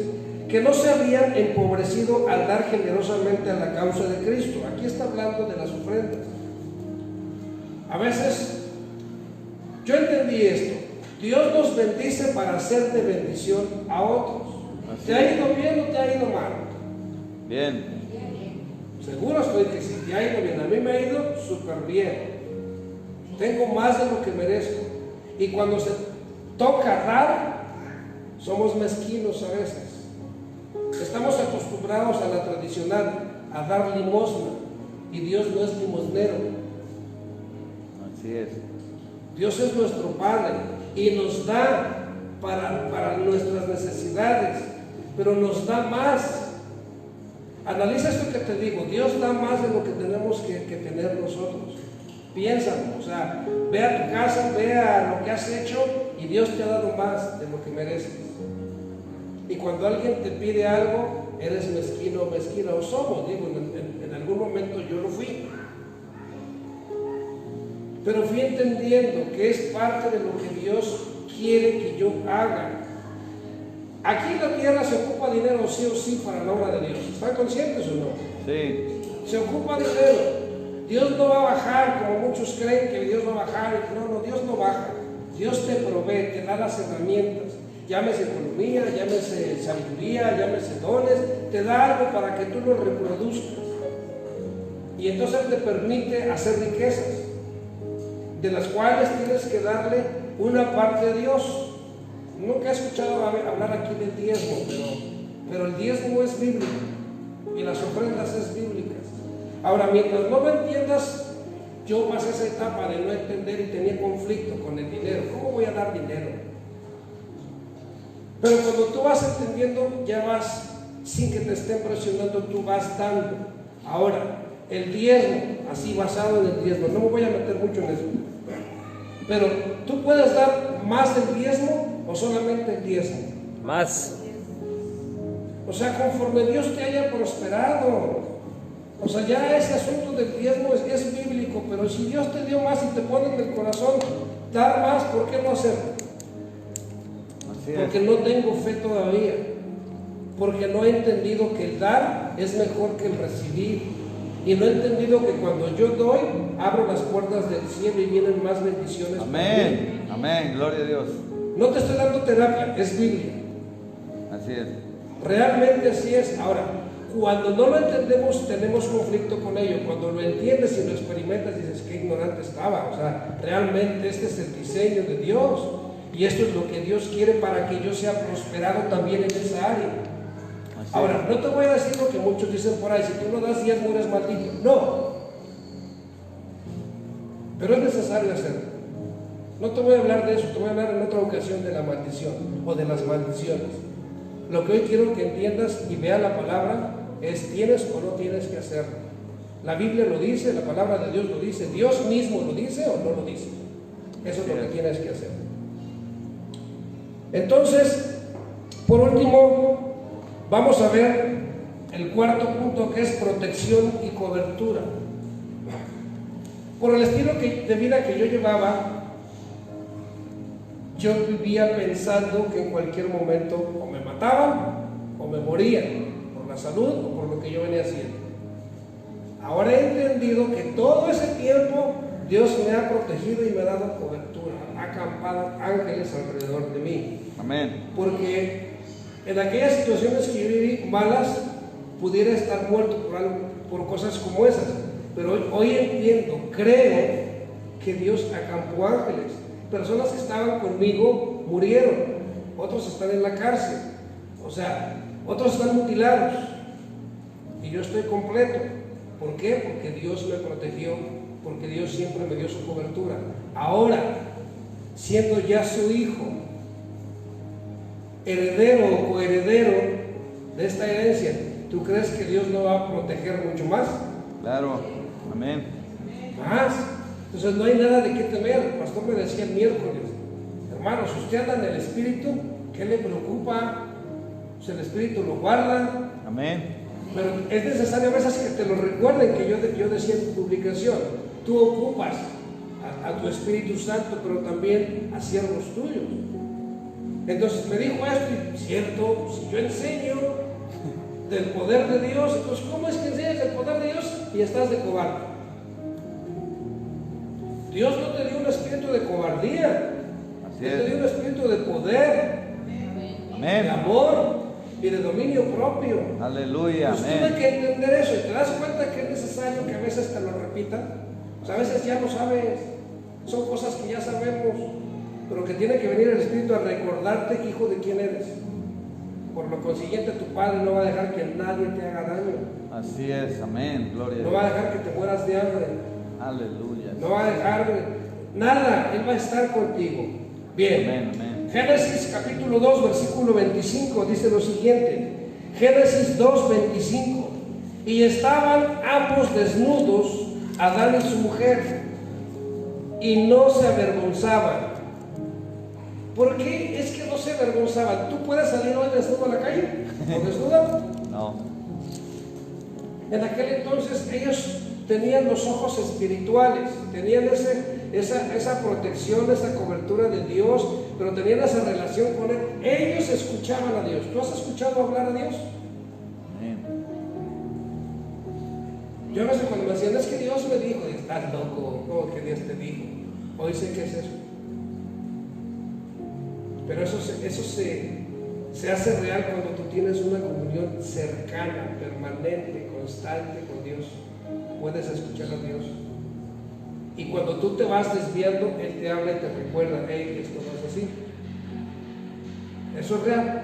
que no se habían empobrecido al dar generosamente a la causa de Cristo. Aquí está hablando de las ofrendas. A veces yo entendí esto: Dios nos bendice para ser de bendición a otros. ¿Te ha ido bien o te ha ido mal? Bien. Seguro estoy que sí, te ha ido bien. A mí me ha ido súper bien. Tengo más de lo que merezco. Y cuando se toca dar, somos mezquinos a veces. Estamos acostumbrados a la tradicional, a dar limosna. Y Dios no es limosnero. Así es. Dios es nuestro Padre y nos da para nuestras necesidades, pero nos da más. Analiza esto que te digo: Dios da más de lo que tenemos que tener nosotros. Piénsalo, o sea, ve a tu casa, ve a lo que has hecho y Dios te ha dado más de lo que mereces. Y cuando alguien te pide algo, eres mezquino o mezquina, o somos, digo, en algún momento yo lo fui. Pero fui entendiendo que es parte de lo que Dios quiere que yo haga. Aquí en la tierra se ocupa dinero sí o sí para la obra de Dios. ¿Están conscientes o no? Sí. Se ocupa dinero. Dios no va a bajar como muchos creen que Dios va a bajar. No, Dios no baja. Dios te provee, te da las herramientas. Llámese economía, llámese sabiduría, llámese dones. Te da algo para que tú lo reproduzcas. Y entonces Él te permite hacer riquezas, de las cuales tienes que darle una parte a Dios. Nunca he escuchado hablar aquí del diezmo, pero el diezmo es bíblico y las ofrendas es bíblicas. Ahora, mientras no lo entiendas, yo pasé esa etapa de no entender y tenía conflicto con el dinero. ¿Cómo voy a dar dinero? Pero cuando tú vas entendiendo, ya vas, sin que te estén presionando, tú vas dando. Ahora, el diezmo, así basado en el diezmo, no me voy a meter mucho en eso, pero tú puedes dar más del diezmo o solamente el diezmo. Más. O sea, conforme Dios te haya prosperado. O sea, ya ese asunto del diezmo es bíblico, pero si Dios te dio más y te pone en el corazón dar más, ¿por qué no hacerlo? Porque no tengo fe todavía, porque no he entendido que el dar es mejor que el recibir, y no he entendido que cuando yo doy, abro las puertas del cielo y vienen más bendiciones. Amén, amén, gloria a Dios. No te estoy dando terapia, es Biblia. Así es. Realmente así es. Ahora, cuando no lo entendemos, tenemos conflicto con ello. Cuando lo entiendes y lo experimentas, dices, qué ignorante estaba. O sea, realmente este es el diseño de Dios. Y esto es lo que Dios quiere para que yo sea prosperado también en esa área. Ahora, no te voy a decir lo que muchos dicen por ahí, si tú no das diezmo eres maldito. No. Pero es necesario hacerlo. No te voy a hablar de eso, te voy a hablar en otra ocasión de la maldición o de las maldiciones. Lo que hoy quiero que entiendas y veas la palabra es tienes o no tienes que hacerlo. La Biblia lo dice, la palabra de Dios lo dice, Dios mismo lo dice o no lo dice. Eso es lo que tienes que hacer. Entonces, por último, vamos a ver el cuarto punto, que es protección y cobertura. Por el estilo de vida que yo llevaba, yo vivía pensando que en cualquier momento o me mataban o me morían por la salud o por lo que yo venía haciendo. Ahora he entendido que todo ese tiempo Dios me ha protegido y me ha dado cobertura, ha acampado ángeles alrededor de mí. Amén. Porque en aquellas situaciones que yo viví malas, pudiera estar muerto por algo, por cosas como esas. Pero hoy entiendo, creo que Dios acampó ángeles. Personas que estaban conmigo murieron, otros están en la cárcel, o sea, otros están mutilados y yo estoy completo. ¿Por qué? Porque Dios me protegió, porque Dios siempre me dio su cobertura. Ahora, siendo ya su hijo, heredero o coheredero de esta herencia, ¿tú crees que Dios no va a proteger mucho más? Claro, amén. Más. Entonces no hay nada de qué temer. El pastor me decía el miércoles, hermanos, si usted anda en el Espíritu, ¿qué le preocupa? Pues el Espíritu lo guarda. Amén. Pero es necesario a veces que te lo recuerden, que yo decía en tu publicación, tú ocupas a tu Espíritu Santo, pero también a siervos tuyos. Entonces me dijo esto, y cierto, si yo enseño del poder de Dios, entonces ¿cómo es que enseñas el poder de Dios y estás de cobarde? Dios no te dio un espíritu de cobardía, te dio un espíritu de poder, amén, de amor y de dominio propio. Aleluya, Pues amén. tuve que entender eso y te das cuenta que es necesario que a veces te lo repitan. Pues a veces ya lo sabes, son cosas que ya sabemos, pero que tiene que venir el Espíritu a recordarte, hijo, de quién eres. Por lo consiguiente, tu Padre no va a dejar que nadie te haga daño. Así es, amén, gloria a No Dios. va a dejar que te mueras de hambre. Aleluya. No va a dejar nada, Él va a estar contigo. Bien, Amén, amén. Génesis capítulo 2, versículo 25 dice lo siguiente. Génesis 2, 25. Y estaban ambos desnudos, Adán y su mujer, y no se avergonzaban. ¿Por qué es que no se avergonzaban? ¿Tú puedes salir hoy desnudo a la calle? ¿O desnuda? No. En aquel entonces ellos tenían los ojos espirituales, tenían esa protección, esa cobertura de Dios, pero tenían esa relación con Él. Ellos escuchaban a Dios. ¿Tú has escuchado hablar a Dios? Amén. Yo no sé, cuando me decían, es que Dios me dijo, y estás loco, ¿cómo que Dios te dijo? Hoy sé qué es eso. Pero eso se hace real cuando tú tienes una comunión cercana, permanente, constante con Dios. Puedes escuchar a Dios. Y cuando tú te vas desviando, Él te habla y te recuerda, hey, esto no es así. Eso es real.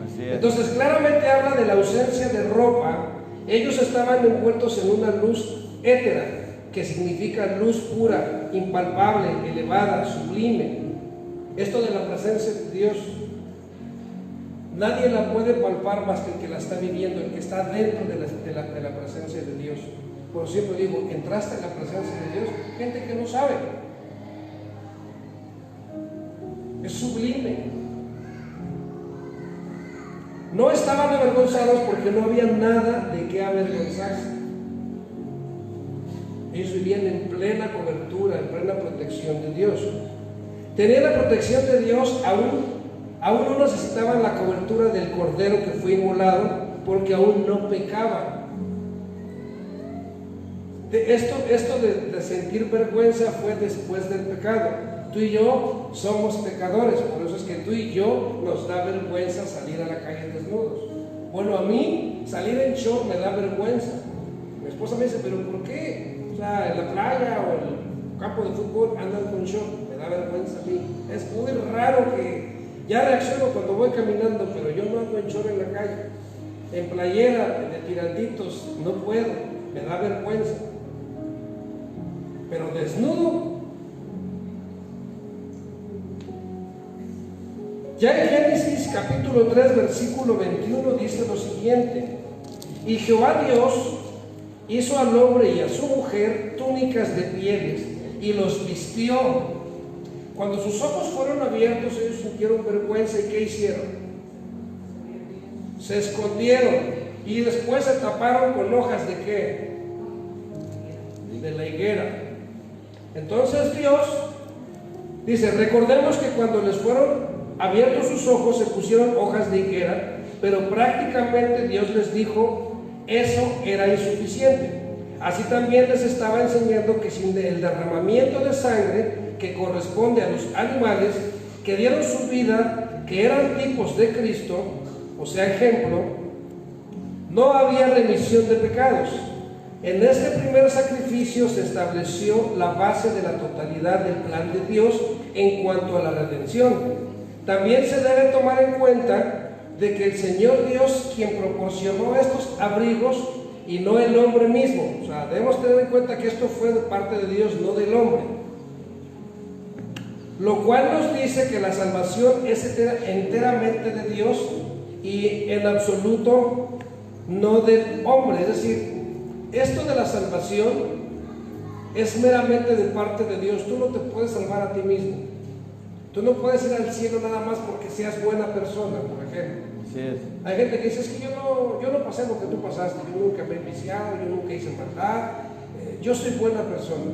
Así es. Entonces claramente habla de la ausencia de ropa. Ellos estaban envueltos en una luz étera, que significa luz pura, impalpable, elevada, sublime. Esto de la presencia de Dios, nadie la puede palpar más que el que la está viviendo, el que está dentro de la presencia de Dios. Por siempre digo, entraste en la presencia de Dios, gente que no sabe. Es sublime. No estaban avergonzados porque no había nada de qué avergonzarse. Ellos vivían en plena cobertura, en plena protección de Dios. Tenían la protección de Dios, aún no necesitaban la cobertura del cordero que fue inmolado, porque aún no pecaban. Esto de sentir vergüenza fue después del pecado. Tú y yo somos pecadores, por eso es que tú y yo nos da vergüenza salir a la calle desnudos. Bueno, a mí salir en short me da vergüenza. Mi esposa me dice, ¿pero por qué? O sea, en la playa o en el campo de fútbol andan con short, me da vergüenza a mí. Es muy raro que ya reacciono cuando voy caminando, pero yo no ando en short en la calle. En playera, de tiranditos, no puedo, me da vergüenza. Pero desnudo. Ya en Génesis capítulo 3 versículo 21 dice lo siguiente: y Jehová Dios hizo al hombre y a su mujer túnicas de pieles y los vistió. Cuando sus ojos fueron abiertos, ellos sintieron vergüenza. ¿Y qué hicieron? Se escondieron y después se taparon con hojas de ¿qué? De la higuera. Entonces Dios dice, recordemos que cuando les fueron abiertos sus ojos se pusieron hojas de higuera, pero prácticamente Dios les dijo, eso era insuficiente. Así también les estaba enseñando que sin el derramamiento de sangre que corresponde a los animales que dieron su vida, que eran tipos de Cristo, o sea, ejemplo, no había remisión de pecados. En este primer sacrificio se estableció la base de la totalidad del plan de Dios en cuanto a la redención. También se debe tomar en cuenta de que el Señor Dios quien proporcionó estos abrigos y no el hombre mismo. O sea, debemos tener en cuenta que esto fue de parte de Dios, no del hombre. Lo cual nos dice que la salvación es enteramente de Dios y en absoluto no del hombre. Es decir, esto de la salvación es meramente de parte de Dios. Tú no te puedes salvar a ti mismo. Tú no puedes ir al cielo nada más porque seas buena persona, por ejemplo. Así es. Hay gente que dice, es que yo no pasé lo que tú pasaste, yo nunca me he viciado, yo nunca hice maldad, yo soy buena persona.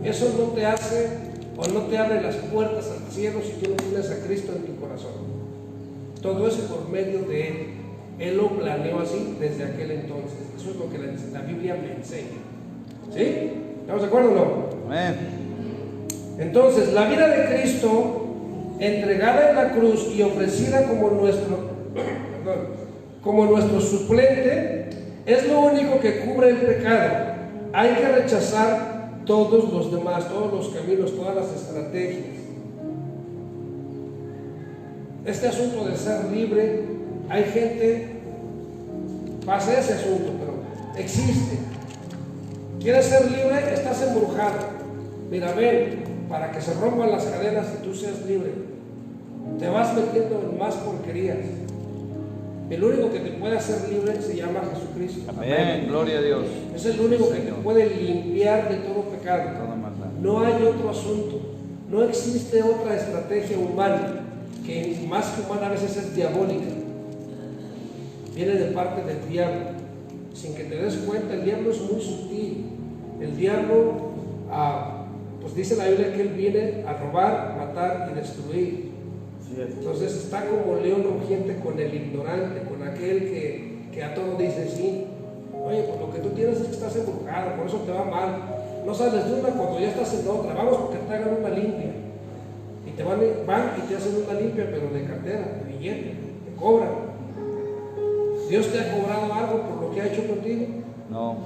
Eso no te hace o no te abre las puertas al cielo si tú no tienes a Cristo en tu corazón. Todo eso por medio de Él. Él lo planeó así desde aquel entonces. Eso es lo que la Biblia me enseña. ¿Sí? ¿Estamos de acuerdo o no? Amén. Entonces, la vida de Cristo, entregada en la cruz y ofrecida como nuestro suplente, es lo único que cubre el pecado. Hay que rechazar todos los demás, todos los caminos, todas las estrategias. Este asunto de ser libre, hay gente, pasa ese asunto, pero existe. ¿Quieres ser libre? Estás embrujado. Mira, ven, para que se rompan las cadenas y tú seas libre. Te vas metiendo en más porquerías. El único que te puede hacer libre se llama Jesucristo. Amén. Gloria a Dios. Es el único que te puede limpiar de todo pecado. Toda maldad. No hay otro asunto. No existe otra estrategia humana, que más que humana a veces es diabólica. Viene de parte del diablo. Sin que te des cuenta, el diablo es muy sutil. El diablo, pues dice la Biblia que él viene a robar, matar y destruir. Así es. Entonces está como león rugiente con el ignorante, con aquel que a todo dice sí. Oye, pues lo que tú tienes es que estás embrujado, por eso te va mal. No sales de una cuando ya estás en otra. Vamos porque te hagan una limpia. Y te van y te hacen una limpia, pero de cartera, de billete, te cobran. ¿Dios te ha cobrado algo por lo que ha hecho contigo? No.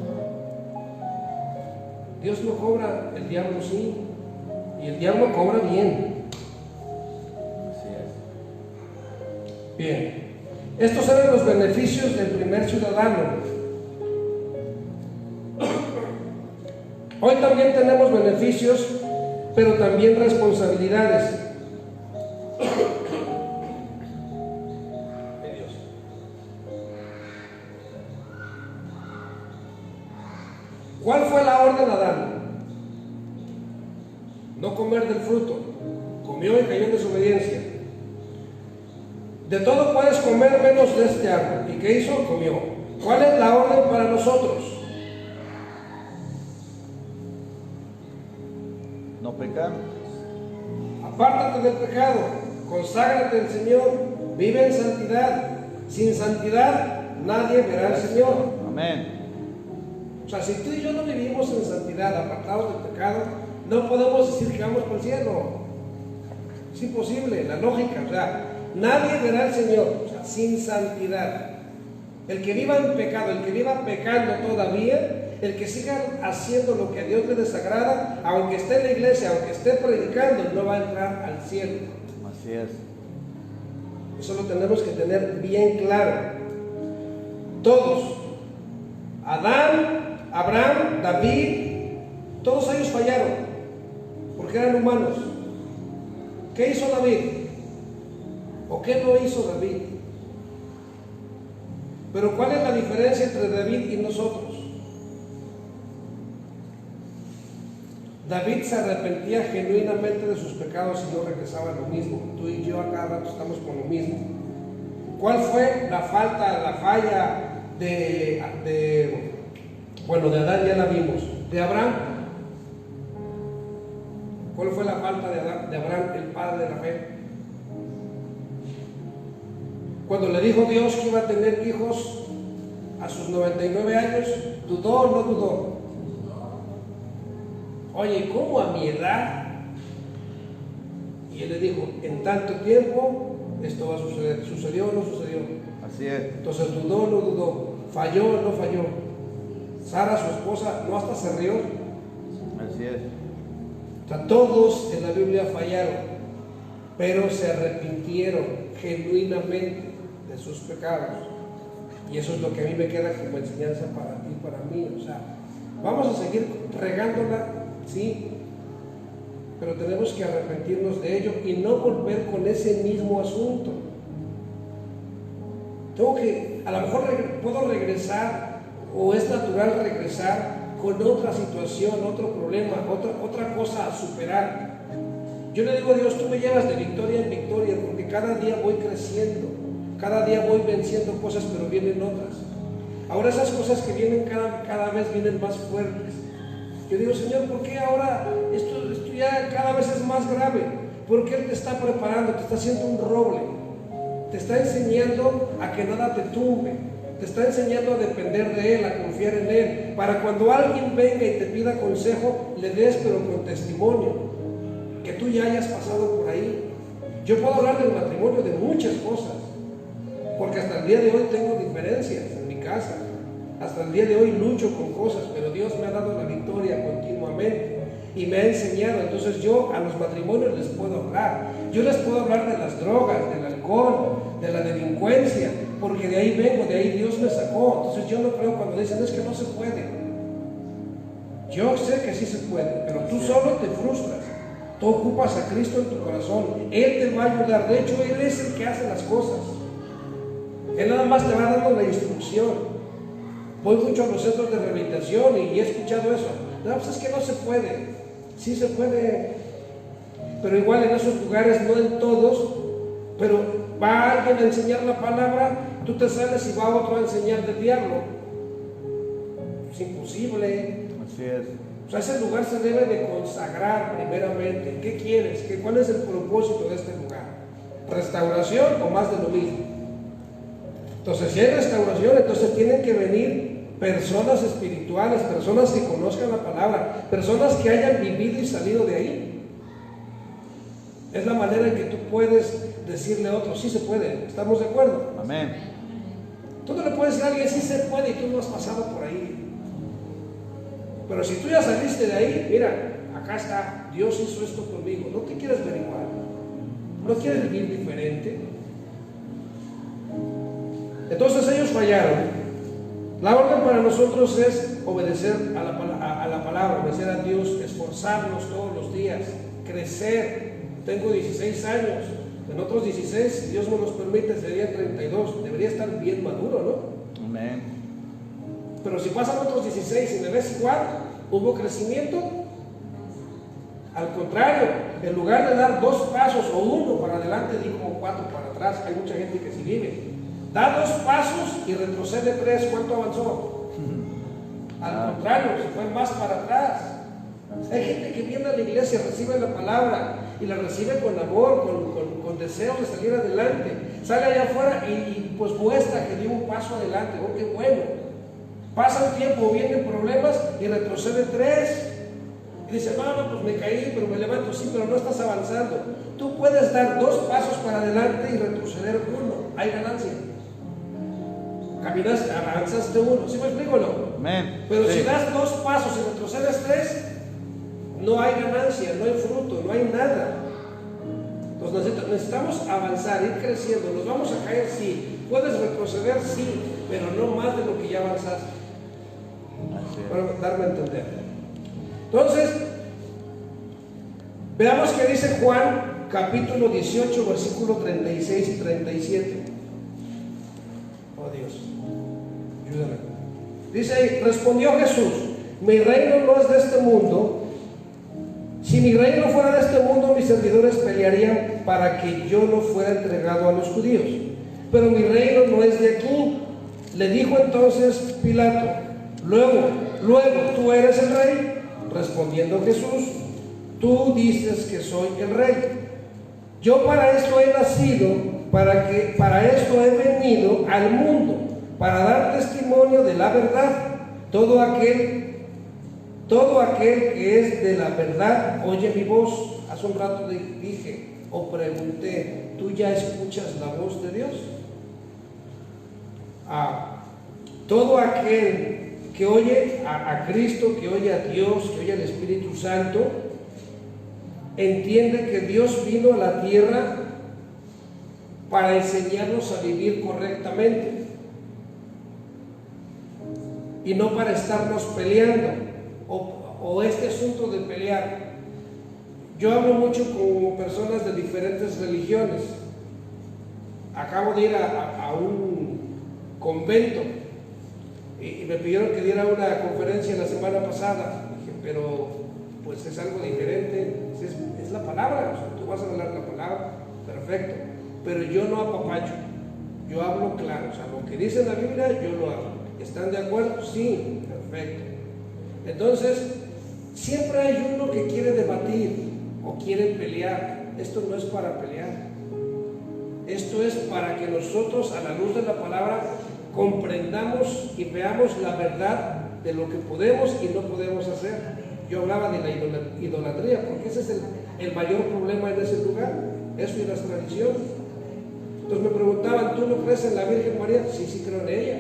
Dios no cobra, el diablo sí. Y el diablo cobra bien. Así es. Bien. Estos eran los beneficios del primer ciudadano. Hoy también tenemos beneficios, pero también responsabilidades. ¿Cuál fue la orden a Adán? No comer del fruto. Comió y cayó en desobediencia. De todo puedes comer menos de este árbol. ¿Y qué hizo? Comió. ¿Cuál es la orden para nosotros? No pecar. Apártate del pecado, conságrate al Señor, vive en santidad. Sin santidad nadie verá al Señor. Amén. O sea, si tú y yo no vivimos en santidad, apartados del pecado, no podemos decir que vamos por el cielo. Es imposible, la lógica. O sea, nadie verá al Señor, o sea, sin santidad. El que viva en pecado, el que viva pecando todavía, el que siga haciendo lo que a Dios le desagrada, aunque esté en la iglesia, aunque esté predicando, no va a entrar al cielo. Así es. Eso lo tenemos que tener bien claro. Todos, Adán, Abraham, David, todos ellos fallaron, porque eran humanos. ¿Qué hizo David? ¿O qué no hizo David? Pero ¿cuál es la diferencia entre David y nosotros? David se arrepentía genuinamente de sus pecados y no regresaba a lo mismo. Tú y yo a cada rato estamos con lo mismo. ¿Cuál fue la falla de Adán? Ya la vimos. De Abraham. ¿Cuál fue la falta de Abraham, el padre de la fe? Cuando le dijo Dios que iba a tener hijos a sus 99 años, ¿dudó o no dudó? Oye, ¿cómo a mi edad? Y él le dijo, en tanto tiempo esto va a suceder. ¿Sucedió o no sucedió? Así es. Entonces, ¿dudó o no dudó? ¿Falló o no falló? Sara, su esposa, ¿no hasta se rió? Así es. O sea, todos en la Biblia fallaron, pero se arrepintieron genuinamente de sus pecados. Y eso es lo que a mí me queda como enseñanza para ti y para mí. O sea, vamos a seguir regándola, sí, pero tenemos que arrepentirnos de ello y no volver con ese mismo asunto. A lo mejor puedo regresar, o es natural regresar con otra situación, otro problema, otra cosa a superar. Yo le digo a Dios, tú me llevas de victoria en victoria, porque cada día voy creciendo, cada día voy venciendo cosas, pero vienen otras. Ahora esas cosas que vienen cada vez vienen más fuertes. Yo digo, Señor, ¿por qué ahora esto ya cada vez es más grave? Porque Él te está preparando, te está haciendo un roble, te está enseñando a que nada te tumbe, te está enseñando a depender de Él, a confiar en Él, para cuando alguien venga y te pida consejo, le des pero con testimonio, que tú ya hayas pasado por ahí. Yo puedo hablar del matrimonio, de muchas cosas, porque hasta el día de hoy tengo diferencias en mi casa, hasta el día de hoy lucho con cosas, pero Dios me ha dado la victoria continuamente y me ha enseñado. Entonces yo a los matrimonios les puedo hablar, yo les puedo hablar de las drogas, del alcohol, de la delincuencia, porque de ahí vengo, de ahí Dios me sacó. Entonces yo no creo cuando dicen es que no se puede. Yo sé que sí se puede, pero tú solo te frustras. Tú ocupas a Cristo en tu corazón, Él te va a ayudar. De hecho, Él es el que hace las cosas. Él nada más te va dando la instrucción. Voy mucho a los centros de rehabilitación y he escuchado eso. No, pues es que no se puede. Sí se puede, pero igual en esos lugares, no en todos, pero va alguien a enseñar la palabra, tú te sales y va otro a enseñar del diablo. Es imposible. Así es. O sea, ese lugar se debe de consagrar primeramente. ¿Qué quieres? ¿Cuál es el propósito de este lugar? ¿Restauración o más de lo mismo? Entonces, si hay restauración, entonces tienen que venir personas espirituales, personas que conozcan la palabra, personas que hayan vivido y salido de ahí. Es la manera en que tú puedes decirle a otros, sí se puede, ¿estamos de acuerdo? Amén. Tú no le puedes decir a alguien, sí se puede, y tú no has pasado por ahí. Pero si tú ya saliste de ahí, mira, acá está, Dios hizo esto conmigo, no te quieres ver igual, no quieres vivir diferente. Entonces ellos fallaron. La orden para nosotros es obedecer a la palabra, obedecer a Dios, esforzarnos todos los días, crecer. Tengo 16 años, en otros 16, si Dios me los permite, serían 32. Debería estar bien maduro, ¿no? Amén. Pero si pasan otros 16 y me ves igual, ¿hubo crecimiento? Al contrario, en lugar de dar 2 pasos o 1 para adelante, di como 4 para atrás. Hay mucha gente que sí vive. Da 2 pasos y retrocede 3. ¿Cuánto avanzó? Al contrario, se fue más para atrás. Hay gente que viene a la iglesia, recibe la palabra y la recibe con amor, con deseo de salir adelante. Sale allá afuera y pues muestra que dio un paso adelante. Oh, qué bueno. Pasa el tiempo, vienen problemas y retrocede 3. Y dice, no, pues me caí, pero me levanto. Sí, pero no estás avanzando. Tú puedes dar 2 pasos para adelante y retroceder 1. Hay ganancia. Caminas, avanzaste 1. ¿Sí me explico o no? Amén. Pero Sí. si das 2 pasos y retrocedes 3, no hay ganancia, no hay fruto, no hay nada. Entonces necesitamos avanzar, ir creciendo. Nos vamos a caer, sí. Puedes retroceder, sí, pero no más de lo que ya avanzaste. Así es. Para darme a entender. Entonces, veamos qué dice Juan, capítulo 18, versículo 36 y 37. Oh Dios, ayúdame. Dice ahí, respondió Jesús, mi reino no es de este mundo. Si mi reino fuera de este mundo, mis servidores pelearían para que yo no fuera entregado a los judíos. Pero mi reino no es de aquí. Le dijo entonces Pilato, luego, ¿tú eres el rey? Respondiendo Jesús, tú dices que soy el rey. Yo para esto he nacido, para esto he venido al mundo, para dar testimonio de la verdad. Todo aquel que es de la verdad oye mi voz. Hace un rato dije o pregunté, ¿tú ya escuchas la voz de Dios? Todo aquel que oye a Cristo, que oye a Dios, que oye al Espíritu Santo, entiende que Dios vino a la tierra para enseñarnos a vivir correctamente y no para estarnos peleando o este asunto de pelear. Yo hablo mucho con personas de diferentes religiones. Acabo de ir a un convento y me pidieron que diera una conferencia la semana pasada. Dije, pero pues es algo diferente, es la palabra, o sea, tú vas a hablar la palabra, perfecto, pero yo no apapacho, yo hablo claro, o sea, lo que dice la Biblia yo lo hago. ¿Están de acuerdo? Sí, perfecto. Entonces, siempre hay uno que quiere debatir o quiere pelear. Esto no es para pelear, esto es para que nosotros a la luz de la palabra comprendamos y veamos la verdad de lo que podemos y no podemos hacer. Yo hablaba de la idolatría, porque ese es el mayor problema en ese lugar, eso y las tradiciones. Entonces me preguntaban, ¿tú no crees en la Virgen María? Sí, sí creo en ella,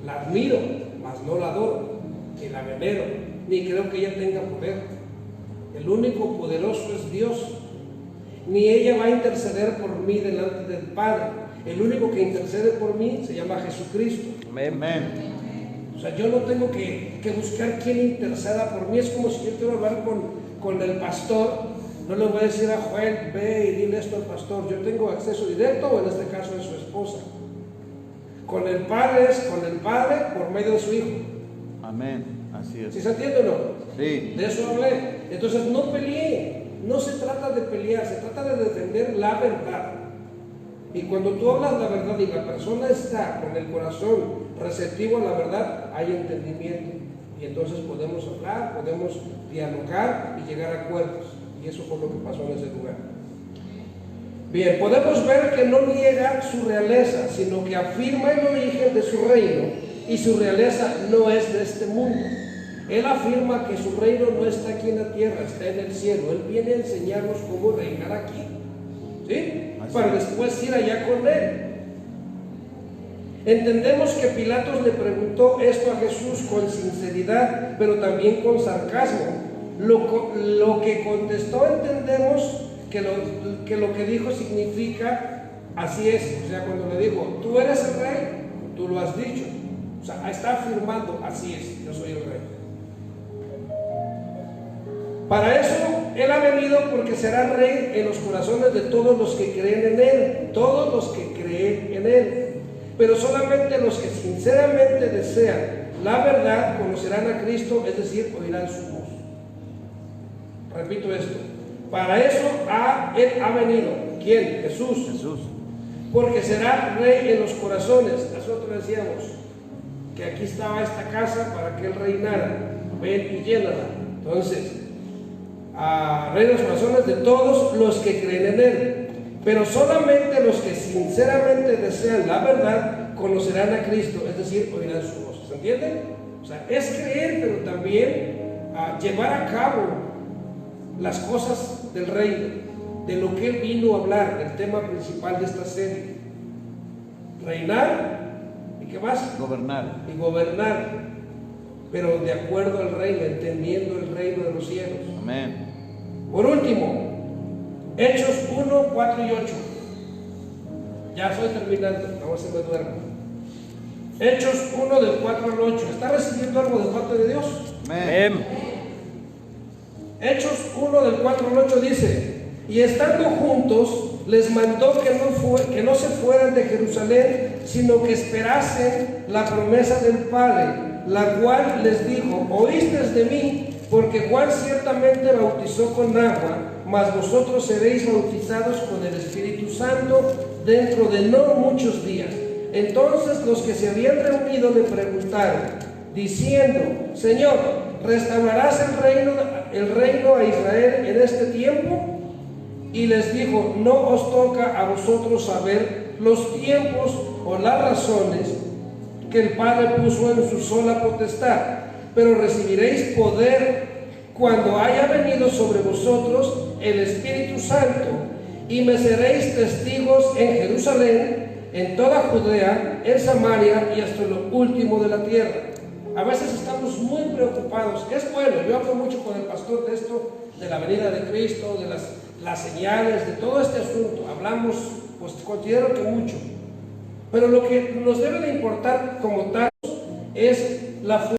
la admiro, mas no la adoro, ni la venero, ni creo que ella tenga poder. El único poderoso es Dios, ni ella va a interceder por mí delante del Padre. El único que intercede por mí se llama Jesucristo. Amén. O sea, yo no tengo que buscar quién interceda por mí. Es como si yo quiero hablar con el pastor. No le voy a decir a Joel, ve y dile esto al pastor. Yo tengo acceso directo, o en este caso de su esposa. Con el Padre es con el Padre por medio de su Hijo. Amén. Así es. ¿Sí se entiende o no? Sí. De eso hablé. Entonces no peleé. No se trata de pelear, se trata de defender la verdad. Y cuando tú hablas la verdad y la persona está con el corazón receptivo a la verdad, hay entendimiento. Y entonces podemos hablar, podemos dialogar y llegar a acuerdos. Y eso fue lo que pasó en ese lugar. Bien, podemos ver que no niega su realeza, sino que afirma el origen de su reino y su realeza no es de este mundo. Él afirma que su reino no está aquí en la tierra, está en el cielo. Él viene a enseñarnos cómo reinar aquí, ¿sí? Para después ir allá con Él. Entendemos que Pilatos le preguntó esto a Jesús con sinceridad, pero también con sarcasmo. Lo que contestó entendemos que lo que dijo significa así es. O sea, cuando le dijo, tú eres el rey, tú lo has dicho. O sea, está afirmando, así es, yo soy el rey. Para eso Él ha venido, porque será rey en los corazones de todos los que creen en Él, todos los que creen en Él. Pero solamente los que sinceramente desean la verdad conocerán a Cristo, es decir, oirán su voz. Repito esto, para eso Él ha venido. ¿Quién? Jesús. Jesús. Porque será rey en los corazones. Nosotros decíamos que aquí estaba esta casa para que Él reinara. Ven y llénala. Entonces, rey en los corazones de todos los que creen en Él. Pero solamente los que sinceramente desean la verdad conocerán a Cristo, es decir, oirán su voz. ¿Se entiende? O sea, es creer, pero también llevar a cabo las cosas del reino, de lo que Él vino a hablar, el tema principal de esta serie. Reinar, ¿y qué más? Gobernar. Y gobernar, pero de acuerdo al reino, entendiendo el reino de los cielos. Amén. Por último, Hechos 1, 4 y 8. Ya estoy terminando, no se me duerma. Hechos 1 del 4 al 8. ¿Está recibiendo algo de parte de Dios? Amén. Hechos 1 del 4 al 8 dice: y estando juntos, les mandó que no se fueran de Jerusalén, sino que esperasen la promesa del Padre, la cual les dijo: oísteis de mí, porque Juan ciertamente bautizó con agua, mas vosotros seréis bautizados con el Espíritu Santo dentro de no muchos días. Entonces los que se habían reunido le preguntaron, diciendo: Señor, ¿restaurarás el reino a Israel en este tiempo? Y les dijo: no os toca a vosotros saber los tiempos o las razones que el Padre puso en su sola potestad, pero recibiréis poder cuando haya venido sobre vosotros el Espíritu Santo, y me seréis testigos en Jerusalén, en toda Judea, en Samaria y hasta lo último de la tierra. A veces estamos muy preocupados. Es bueno, yo hablo mucho con el pastor de esto, de la venida de Cristo, de las señales, de todo este asunto. Hablamos, pues considero que mucho. Pero lo que nos debe de importar como tal es la